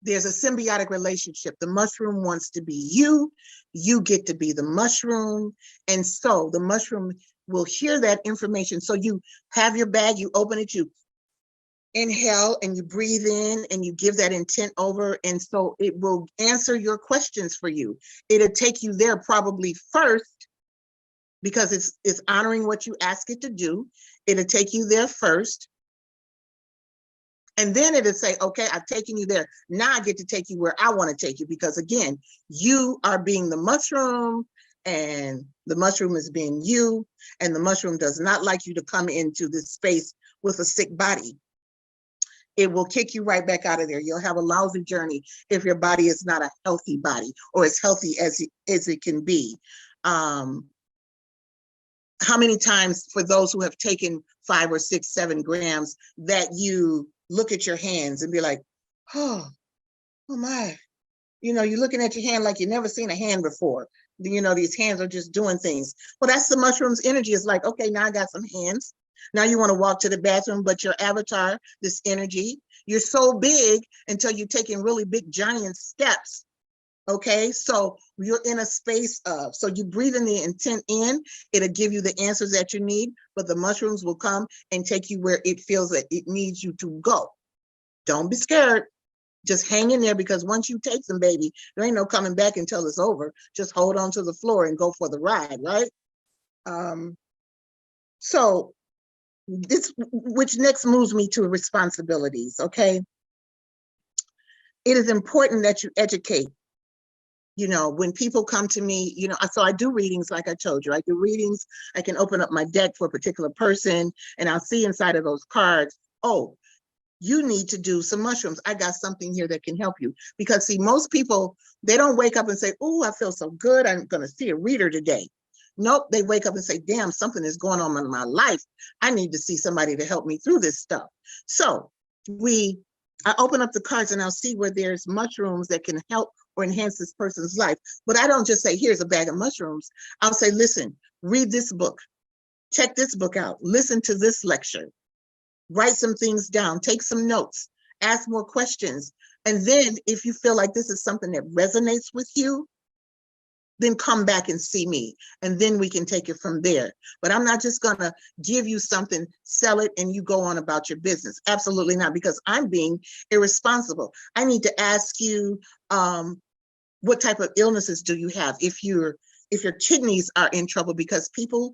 symbiotic relationship. The mushroom wants to be you, you get to be the mushroom. And so the mushroom will hear that information. So you have your bag, you open it, you inhale and you breathe in and you give that intent over. And so it will answer your questions for you. It'll take you there probably first, because it's honoring what you ask it to do. It'll take you there first. And then it'll say, okay, I've taken you there. Now I get to take you where I want to take you, because again, you are being the mushroom and the mushroom is being you, and the mushroom does not like you to come into this space with a sick body. It will kick you right back out of there. You'll have a lousy journey if your body is not a healthy body or as healthy as it can be. How many times, for those who have taken 5 or 6, 7 grams, that you look at your hands and be like, oh my, you're looking at your hand like you've never seen a hand before. These hands are just doing things. Well, that's the mushroom's energy. It's like, okay, now I got some hands. Now you want to walk to the bathroom, but your avatar, this energy, you're so big until you're taking really big giant steps. Okay, so you're in a space of, so you breathe in the intent in, it'll give you the answers that you need, but the mushrooms will come and take you where it feels that it needs you to go. Don't be scared. Just hang in there, because once you take them, baby, there ain't no coming back until it's over. Just hold on to the floor and go for the ride, right? So this, which next moves me to responsibilities, okay? It is important that you educate. When people come to me, so I do readings, like I told you, I do readings. I can open up my deck for a particular person and I'll see inside of those cards, oh, you need to do some mushrooms. I got something here that can help you. Because see, most people, they don't wake up and say, oh, I feel so good, I'm gonna see a reader today. Nope, they wake up and say, damn, something is going on in my life. I need to see somebody to help me through this stuff. So I open up the cards and I'll see where there's mushrooms that can help or enhance this person's life. But I don't just say, here's a bag of mushrooms. I'll say, listen, read this book, check this book out, listen to this lecture, write some things down, take some notes, ask more questions. And then if you feel like this is something that resonates with you, then come back and see me, and then we can take it from there. But I'm not just gonna give you something, sell it, and you go on about your business. Absolutely not, because I'm being irresponsible. I need to ask you, what type of illnesses do you have? If your kidneys are in trouble, because people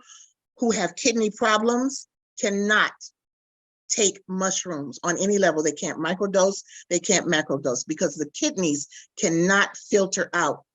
who have kidney problems cannot take mushrooms on any level. They can't microdose, they can't macrodose, because the kidneys cannot filter out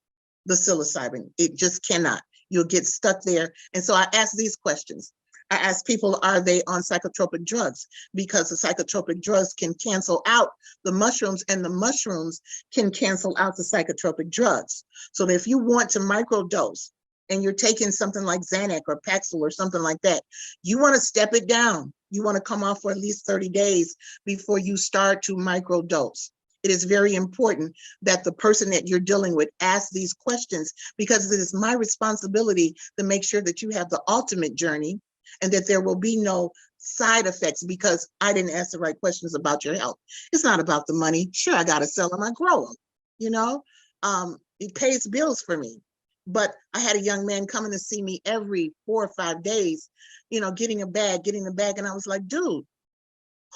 the psilocybin. It just cannot. You'll get stuck there. And so I ask these questions. I ask people, are they on psychotropic drugs? Because the psychotropic drugs can cancel out the mushrooms, and the mushrooms can cancel out the psychotropic drugs. So that if you want to microdose and you're taking something like Xanax or Paxil or something like that, you want to step it down. You want to come off for at least 30 days before you start to microdose. It is very important that the person that you're dealing with asks these questions, because it is my responsibility to make sure that you have the ultimate journey and that there will be no side effects because I didn't ask the right questions about your health. It's not about the money. Sure, I got to sell them, I grow them, you know, it pays bills for me. But I had a young man coming to see me every 4 or 5 days, you know, getting a bag. And I was like, dude,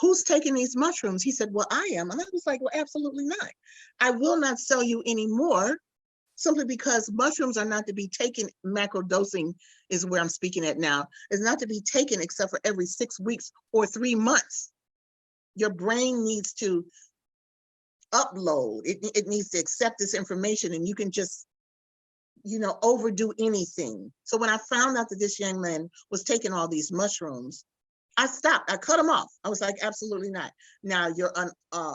who's taking these mushrooms? He said, well, I am. And I was like, well, absolutely not. I will not sell you anymore, simply because mushrooms are not to be taken. Macro dosing is where I'm speaking at now, is not to be taken except for every 6 weeks or 3 months. Your brain needs to upload. It needs to accept this information, and you can just, you know, overdo anything. So when I found out that this young man was taking all these mushrooms, I stopped. I cut him off. I was like, absolutely not. Now, you're an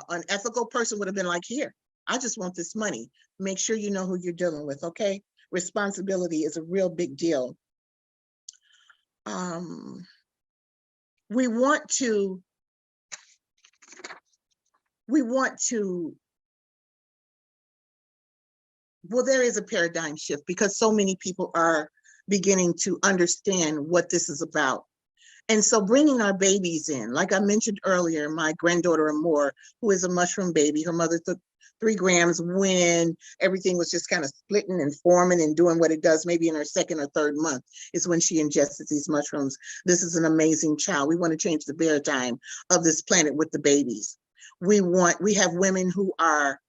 unethical person would have been like, here, I just want this money. Make sure you know who you're dealing with, okay? Responsibility is a real big deal. We want to, well, there is a paradigm shift because so many people are beginning to understand what this is about. And so bringing our babies in, like I mentioned earlier, my granddaughter Amore, who is a mushroom baby, her mother took 3 grams when everything was just kind of splitting and forming and doing what it does, maybe in her 2nd or 3rd month is when she ingested these mushrooms. This is an amazing child. We want to change the paradigm of this planet with the babies. We have women who are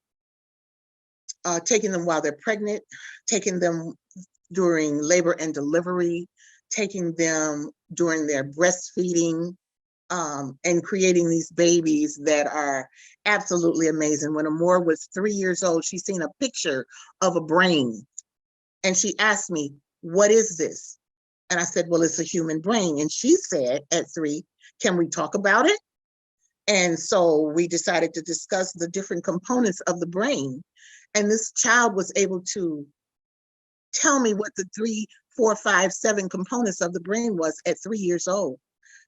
taking them while they're pregnant, taking them during labor and delivery, taking them during their breastfeeding, and creating these babies that are absolutely amazing. When Amore was 3 years old, she seen a picture of a brain, and she asked me, what is this? And I said, well, it's a human brain. And she said at 3, can we talk about it? And so we decided to discuss the different components of the brain. And this child was able to tell me what the 3, 4, 5, 7 components of the brain was at 3 years old.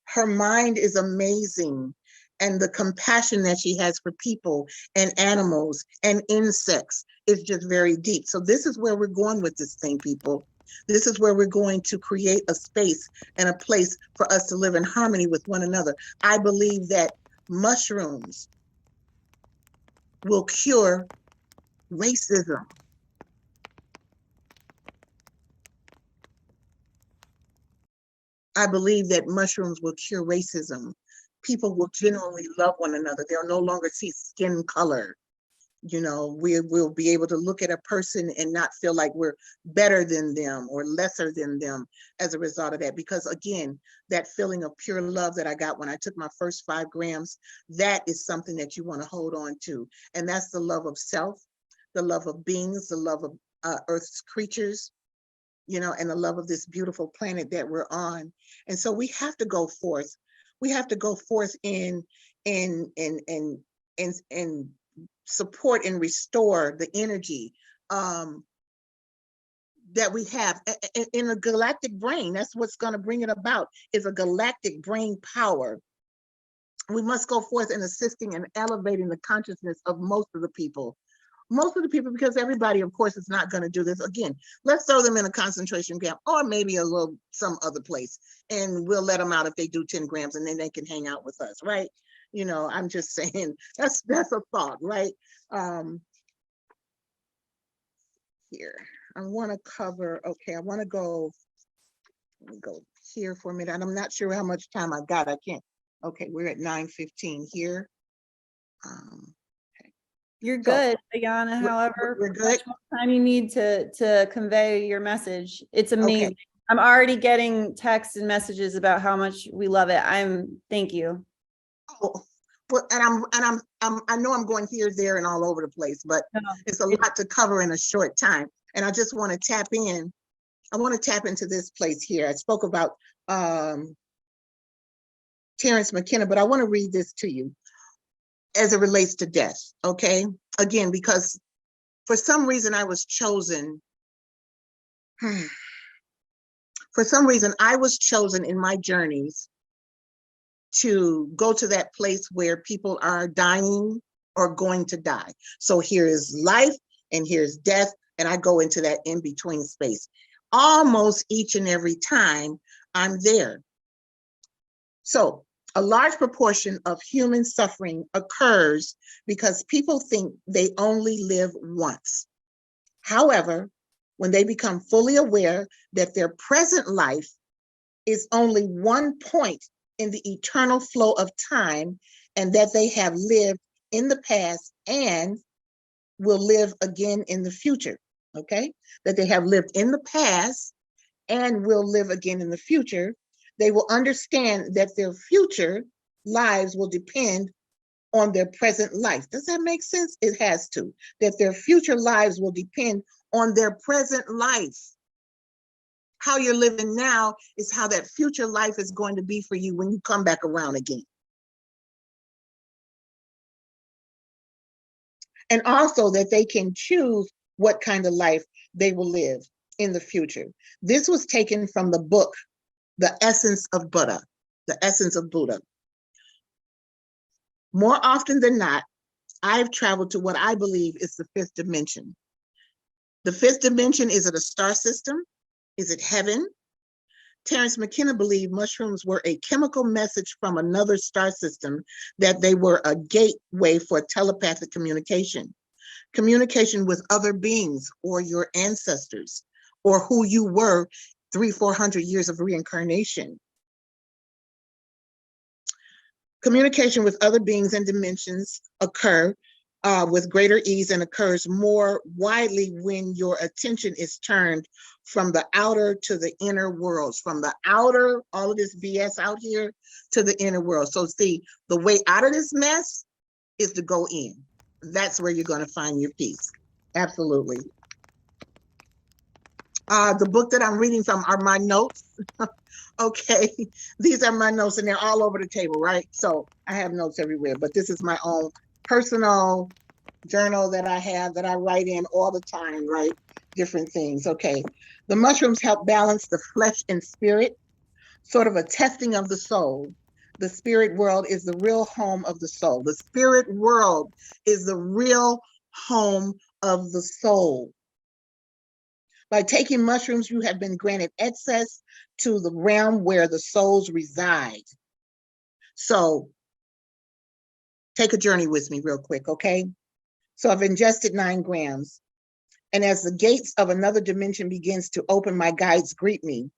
Her mind is amazing. And the compassion that she has for people and animals and insects is just very deep. So this is where we're going with this thing, people. This is where we're going to create a space and a place for us to live in harmony with one another. I believe that mushrooms will cure racism. I believe that mushrooms will cure racism. People will genuinely love one another. They'll no longer see skin color. You know, we'll be able to look at a person and not feel like we're better than them or lesser than them as a result of that. Because again, that feeling of pure love that I got when I took my first 5 grams, that is something that you want to hold on to. And that's the love of self, the love of beings, the love of Earth's creatures, you know, and the love of this beautiful planet that we're on. And so we have to go forth. We have to go forth in support and restore the energy that we have in a galactic brain. That's what's going to bring it about, is a galactic brain power. We must go forth in assisting and elevating the consciousness of most of the people, because everybody, of course, is not going to do this. Again, let's throw them in a concentration camp or maybe a little some other place, and we'll let them out if they do 10 grams, and then they can hang out with us, right? You know, I'm just saying that's a thought, right? Here, I want to cover. Okay, I want to go. Let me go here for a minute, and I'm not sure how much time I got. I can't. Okay, we're at 9:15 here. You're good, Ayana. However, we're good. much more time you need to convey your message. It's amazing. Okay. I'm already getting texts and messages about how much we love it. Thank you. Oh, well, I know I'm going here, there, and all over the place, but it's a lot to cover in a short time. And I just want to tap in. I want to tap into this place here. I spoke about Terrence McKenna, but I want to read this to you as it relates to death, okay? Again, because for some reason I was chosen. For some reason I was chosen in my journeys to go to that place where people are dying or going to die. So here is life and here's death, and I go into that in-between space. Almost each and every time I'm there. So a large proportion of human suffering occurs because people think they only live once. However, when they become fully aware that their present life is only one point in the eternal flow of time, and that they have lived in the past and will live again in the future, okay? That they have lived in the past and will live again in the future, they will understand that their future lives will depend on their present life. Does that make sense? It has to. That their future lives will depend on their present life. How you're living now is how that future life is going to be for you when you come back around again. And also that they can choose what kind of life they will live in the future. This was taken from the book, The Essence of Buddha, The Essence of Buddha. More often than not, I've traveled to what I believe is the fifth dimension. The fifth dimension, is it a star system? Is it heaven? Terence McKenna believed mushrooms were a chemical message from another star system, that they were a gateway for telepathic communication with other beings or your ancestors, or who you were 300-400 years of reincarnation. Communication with other beings and dimensions occur with greater ease and occurs more widely when your attention is turned from the outer to the inner worlds, from the outer, all of this BS out here, to the inner world. So see, the way out of this mess is to go in. That's where you're going to find your peace. Absolutely. The book that I'm reading from are my notes. Okay, these are my notes and they're all over the table, right? So I have notes everywhere, but this is my own personal journal that I have, that I write in all the time, right? Different things. Okay, the mushrooms help balance the flesh and spirit, sort of a testing of the soul. The spirit world is the real home of the soul. The spirit world is the real home of the soul. By taking mushrooms, you have been granted access to the realm where the souls reside. So take a journey with me real quick, okay? So I've ingested 9 grams. And as the gates of another dimension begins to open, my guides greet me.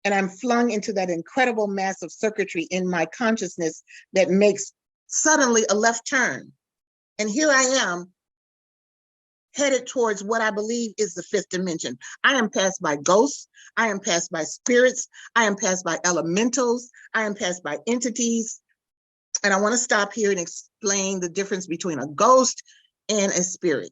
And I'm flung into that incredible mass of circuitry in my consciousness that makes suddenly a left turn. And here I am, headed towards what I believe is the fifth dimension. I am passed by ghosts. I am passed by spirits. I am passed by elementals. I am passed by entities. And I want to stop here and explain the difference between a ghost and a spirit.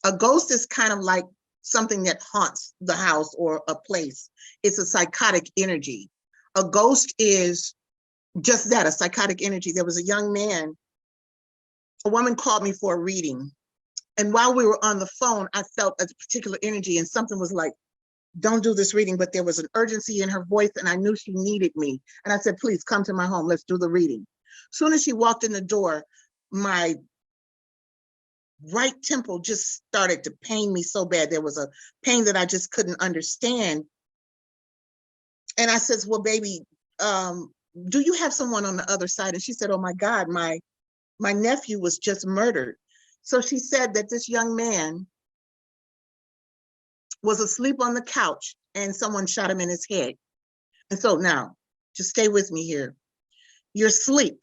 A ghost is kind of like something that haunts the house or a place. It's a psychotic energy. A ghost is just that, a psychotic energy. There was a young man, a woman called me for a reading. And while we were on the phone, I felt a particular energy and something was like, don't do this reading, but there was an urgency in her voice and I knew she needed me. And I said, please come to my home, let's do the reading. As soon as she walked in the door, my right temple just started to pain me so bad. There was a pain that I just couldn't understand. And I said, well, baby, do you have someone on the other side? And she said, oh my God, my nephew was just murdered. So she said that this young man was asleep on the couch and someone shot him in his head. And so now, just stay with me here. You're asleep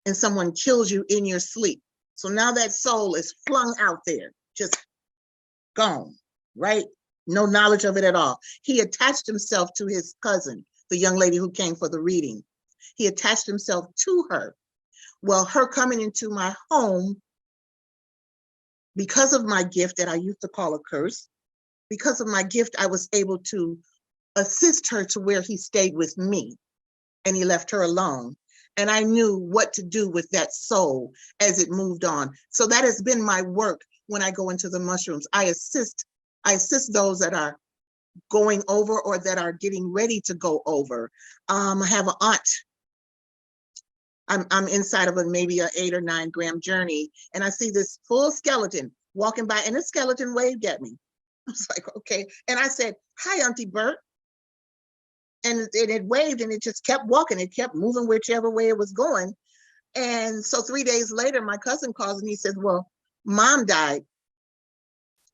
and someone kills you in your sleep. So now that soul is flung out there, just gone, right? No knowledge of it at all. He attached himself to his cousin, the young lady who came for the reading. He attached himself to her. Well, her coming into my home, because of my gift that I used to call a curse, because of my gift, I was able to assist her to where he stayed with me and he left her alone. And I knew what to do with that soul as it moved on. So that has been my work when I go into the mushrooms. I assist those that are going over or that are getting ready to go over. I have an aunt. I'm inside of maybe a 8 or 9 gram journey, and I see this full skeleton walking by, and the skeleton waved at me. I was like, okay. And I said, hi, Auntie Bert. And it waved, and it just kept walking. It kept moving whichever way it was going. And so 3 days later, my cousin calls and he says, well, Mom died.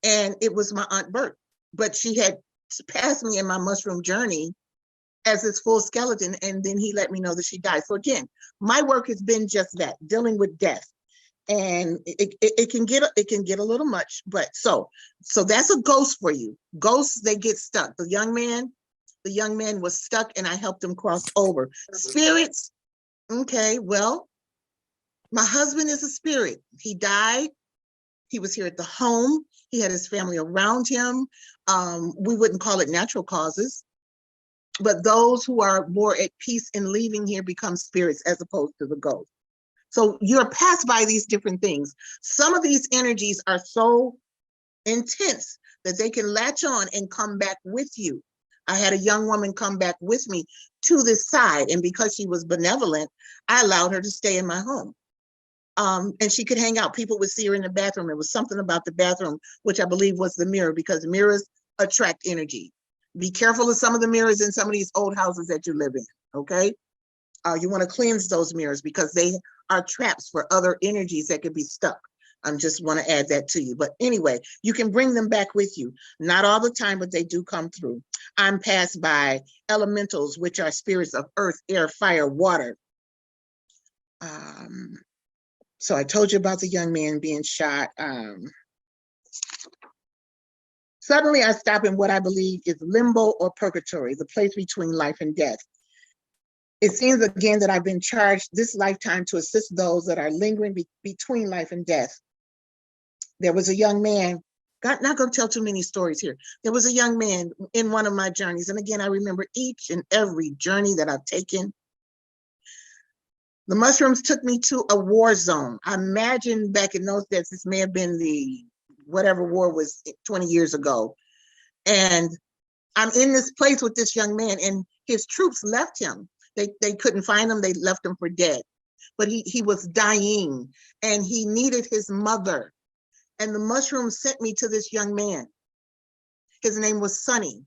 And it was my Aunt Bert, but she had passed me in my mushroom journey as this full skeleton. And then he let me know that she died. So again, my work has been just that, dealing with death. And it can get a little much, but so that's a ghost for you. Ghosts, they get stuck. The young man was stuck, and I helped him cross over. Spirits, okay, well, my husband is a spirit. He died. He was here at the home. He had his family around him. We wouldn't call it natural causes, but those who are more at peace in leaving here become spirits as opposed to the ghost. So you're passed by these different things. Some of these energies are so intense that they can latch on and come back with you. I had a young woman come back with me to this side, and because she was benevolent, I allowed her to stay in my home. And she could hang out. People would see her in the bathroom. It was something about the bathroom, which I believe was the mirror, because mirrors attract energy. Be careful of some of the mirrors in some of these old houses that you live in, okay? You want to cleanse those mirrors because they are traps for other energies that could be stuck. I just want to add that to you. But anyway, you can bring them back with you. Not all the time, but they do come through. I'm passed by elementals, which are spirits of earth, air, fire, water. So I told you about the young man being shot. Suddenly I stop in what I believe is limbo or purgatory, the place between life and death. It seems again that I've been charged this lifetime to assist those that are lingering between life and death. There was a young man, not going to tell too many stories here. There was a young man in one of my journeys. And again, I remember each and every journey that I've taken. The mushrooms took me to a war zone. I imagine back in those days, this may have been the whatever war was 20 years ago. And I'm in this place with this young man, and his troops left him. They couldn't find him. They left him for dead. But he was dying, and he needed his mother. And the mushrooms sent me to this young man. His name was Sonny.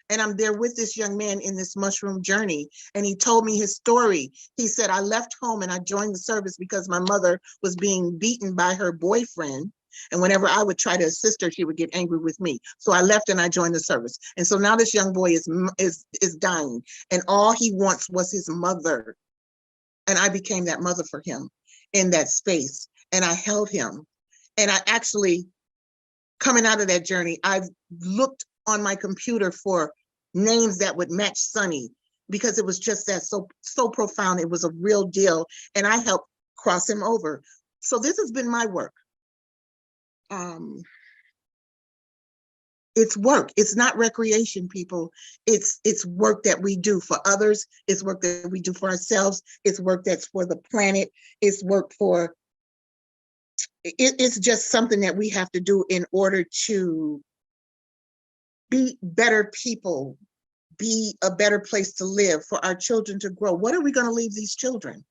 And I'm there with this young man in this mushroom journey. And he told me his story. He said, I left home and I joined the service because my mother was being beaten by her boyfriend. And whenever I would try to assist her, she would get angry with me. So I left and I joined the service. And so now this young boy is dying. And all he wants was his mother. And I became that mother for him in that space. And I held him. And I actually, coming out of that journey, I've looked on my computer for names that would match Sonny, because it was just that so profound. It was a real deal. And I helped cross him over. So this has been my work. It's work. It's not recreation, people. It's work that we do for others. It's work that we do for ourselves. It's work that's for the planet. It's work for, it's just something that we have to do in order to be better people, be a better place to live, for our children to grow. What are we going to leave these children?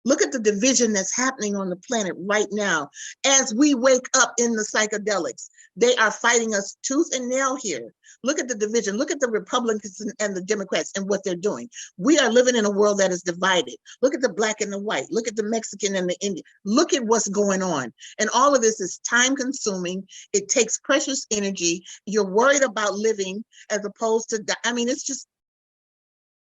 Look at the division that's happening on the planet right now. As we wake up in the psychedelics, they are fighting us tooth and nail here. Look at the division. Look at the Republicans and the Democrats and what they're doing. We are living in a world that is divided. Look at the black and the white. Look at the Mexican and the Indian. Look at what's going on. And all of this is time consuming. It takes precious energy. You're worried about living as opposed to, I mean, it's just,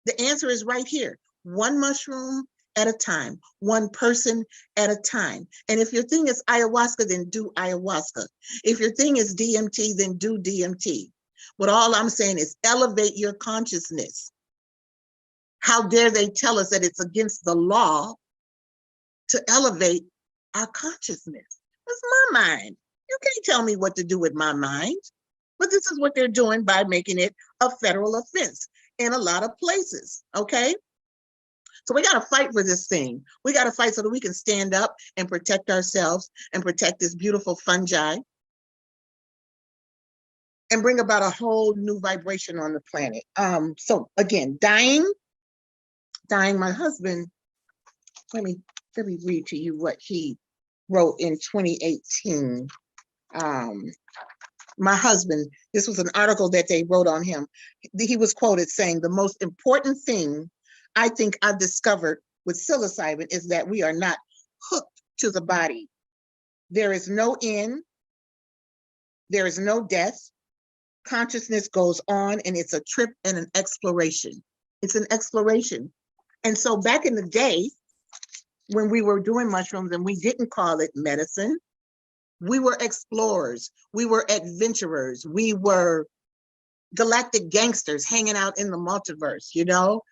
the answer is right here. One mushroom at a time, one person at a time. And if your thing is ayahuasca, then do ayahuasca. If your thing is DMT, then do DMT. What all I'm saying is elevate your consciousness. How dare they tell us that it's against the law to elevate our consciousness? That's my mind. You can't tell me what to do with my mind. But this is what they're doing by making it a federal offense in a lot of places, okay? So we got to fight for this thing. We got to fight so that we can stand up and protect ourselves and protect this beautiful fungi and bring about a whole new vibration on the planet. So again, dying, my husband let me read to you what he wrote in 2018. My husband, this was an article that they wrote on him. He was quoted saying, "The most important thing I think I've discovered with psilocybin is that we are not hooked to the body. There is no end, there is no death. Consciousness goes on, and it's a trip and an exploration." It's an exploration. And so back in the day, when we were doing mushrooms and we didn't call it medicine, we were explorers, we were adventurers, we were galactic gangsters hanging out in the multiverse, you know?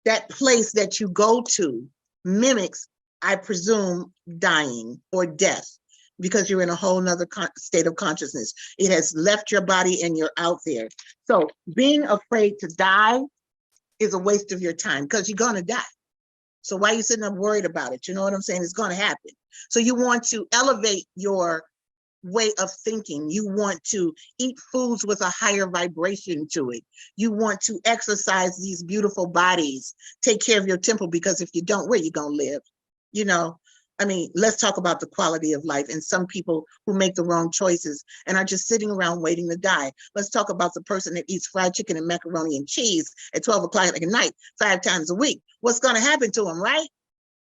That place that you go to mimics, I presume, dying or death, because you're in a whole nother state of consciousness. It has left your body and you're out there. So being afraid to die is a waste of your time, because you're gonna die. So why are you sitting up worried about it? You know what I'm saying? It's gonna happen. So you want to elevate your way of thinking. You want to eat foods with a higher vibration to it. You want to exercise these beautiful bodies, take care of your temple, because if you don't, where you gonna live? You know, I mean, let's talk about the quality of life and some people who make the wrong choices and are just sitting around waiting to die. Let's talk about the person that eats fried chicken and macaroni and cheese at 12 o'clock at night, 5 times a week. What's gonna happen to them, right?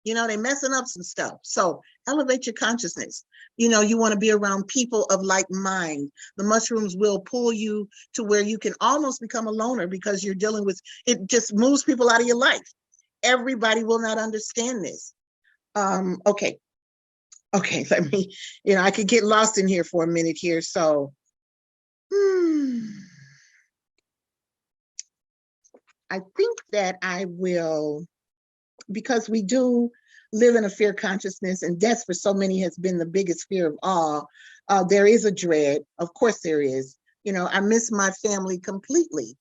You know, they're messing up some stuff. So elevate your consciousness. You know, you want to be around people of like mind. The mushrooms will pull you to where you can almost become a loner, because you're dealing with, it just moves people out of your life. Everybody will not understand this. Okay, let me, you know, I could get lost in here for a minute here. So, I think that I will, because we do live in a fear consciousness, and death for so many has been the biggest fear of all. There is a dread, of course there is. You know, I miss my family completely.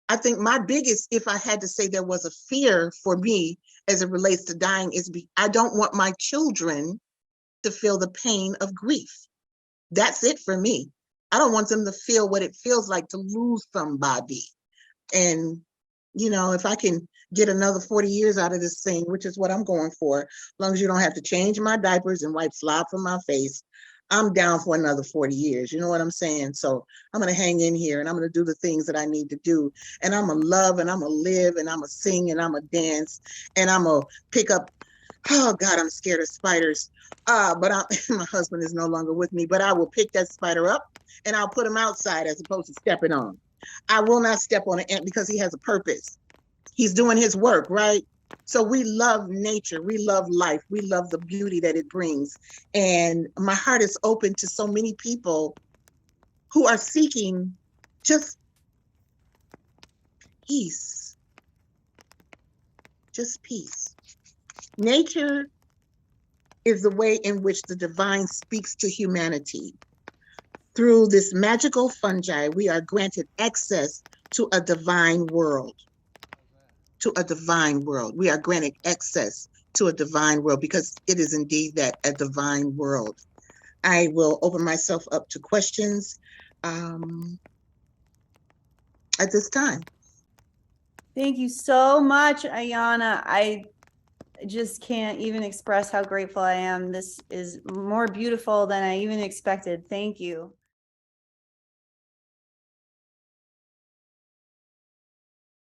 I think my biggest, if I had to say there was a fear for me as it relates to dying, is I don't want my children to feel the pain of grief. That's it for me. I don't want them to feel what it feels like to lose somebody. And, you know, if I can get another 40 years out of this thing, which is what I'm going for, as long as you don't have to change my diapers and wipe slob from my face, I'm down for another 40 years. You know what I'm saying? So I'm going to hang in here, and I'm going to do the things that I need to do. And I'm going to love, and I'm going to live, and I'm going to sing, and I'm going to dance, and I'm going to pick up, oh God, I'm scared of spiders. But my husband is no longer with me, but I will pick that spider up and I'll put him outside as opposed to stepping on him. I will not step on an ant, because he has a purpose. He's doing his work, right? So we love nature, we love life, we love the beauty that it brings. And my heart is open to so many people who are seeking just peace, just peace. Nature is the way in which the divine speaks to humanity. Through this magical fungi, we are granted access to a divine world. To a divine world. We are granted access to a divine world, because it is indeed that, a divine world. I will open myself up to questions at this time. Thank you so much, Ayana. I just can't even express how grateful I am. This is more beautiful than I even expected. Thank you.